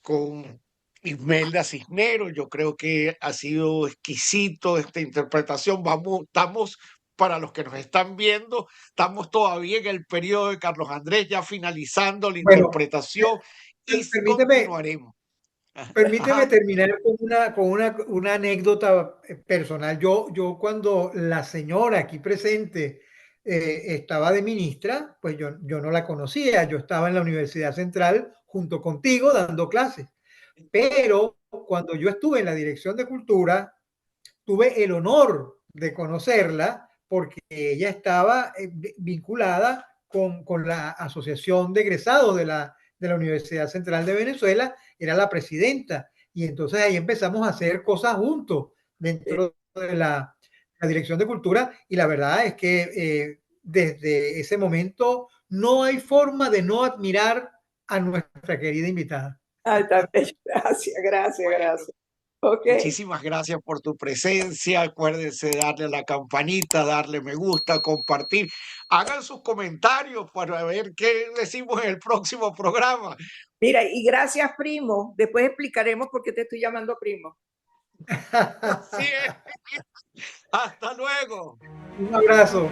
con Imelda Cisneros. Yo creo que ha sido exquisito esta interpretación. Estamos, para los que nos están viendo, estamos todavía en el periodo de Carlos Andrés, ya finalizando la interpretación y continuaremos. Permíteme terminar con una anécdota personal. Yo cuando la señora aquí presente estaba de ministra, pues yo no la conocía. Yo estaba en la Universidad Central junto contigo dando clases. Pero cuando yo estuve en la Dirección de Cultura, tuve el honor de conocerla porque ella estaba vinculada con la Asociación de Egresados de la Universidad Central de Venezuela, era la presidenta, y entonces ahí empezamos a hacer cosas juntos dentro de la Dirección de Cultura, y la verdad es que desde ese momento no hay forma de no admirar a nuestra querida invitada. Ay, gracias. Okay. Muchísimas gracias por tu presencia. Acuérdense de darle a la campanita, darle me gusta, compartir. Hagan sus comentarios para ver qué decimos en el próximo programa. Mira, y gracias, primo. Después explicaremos por qué te estoy llamando primo. Así es. Hasta luego. Un abrazo.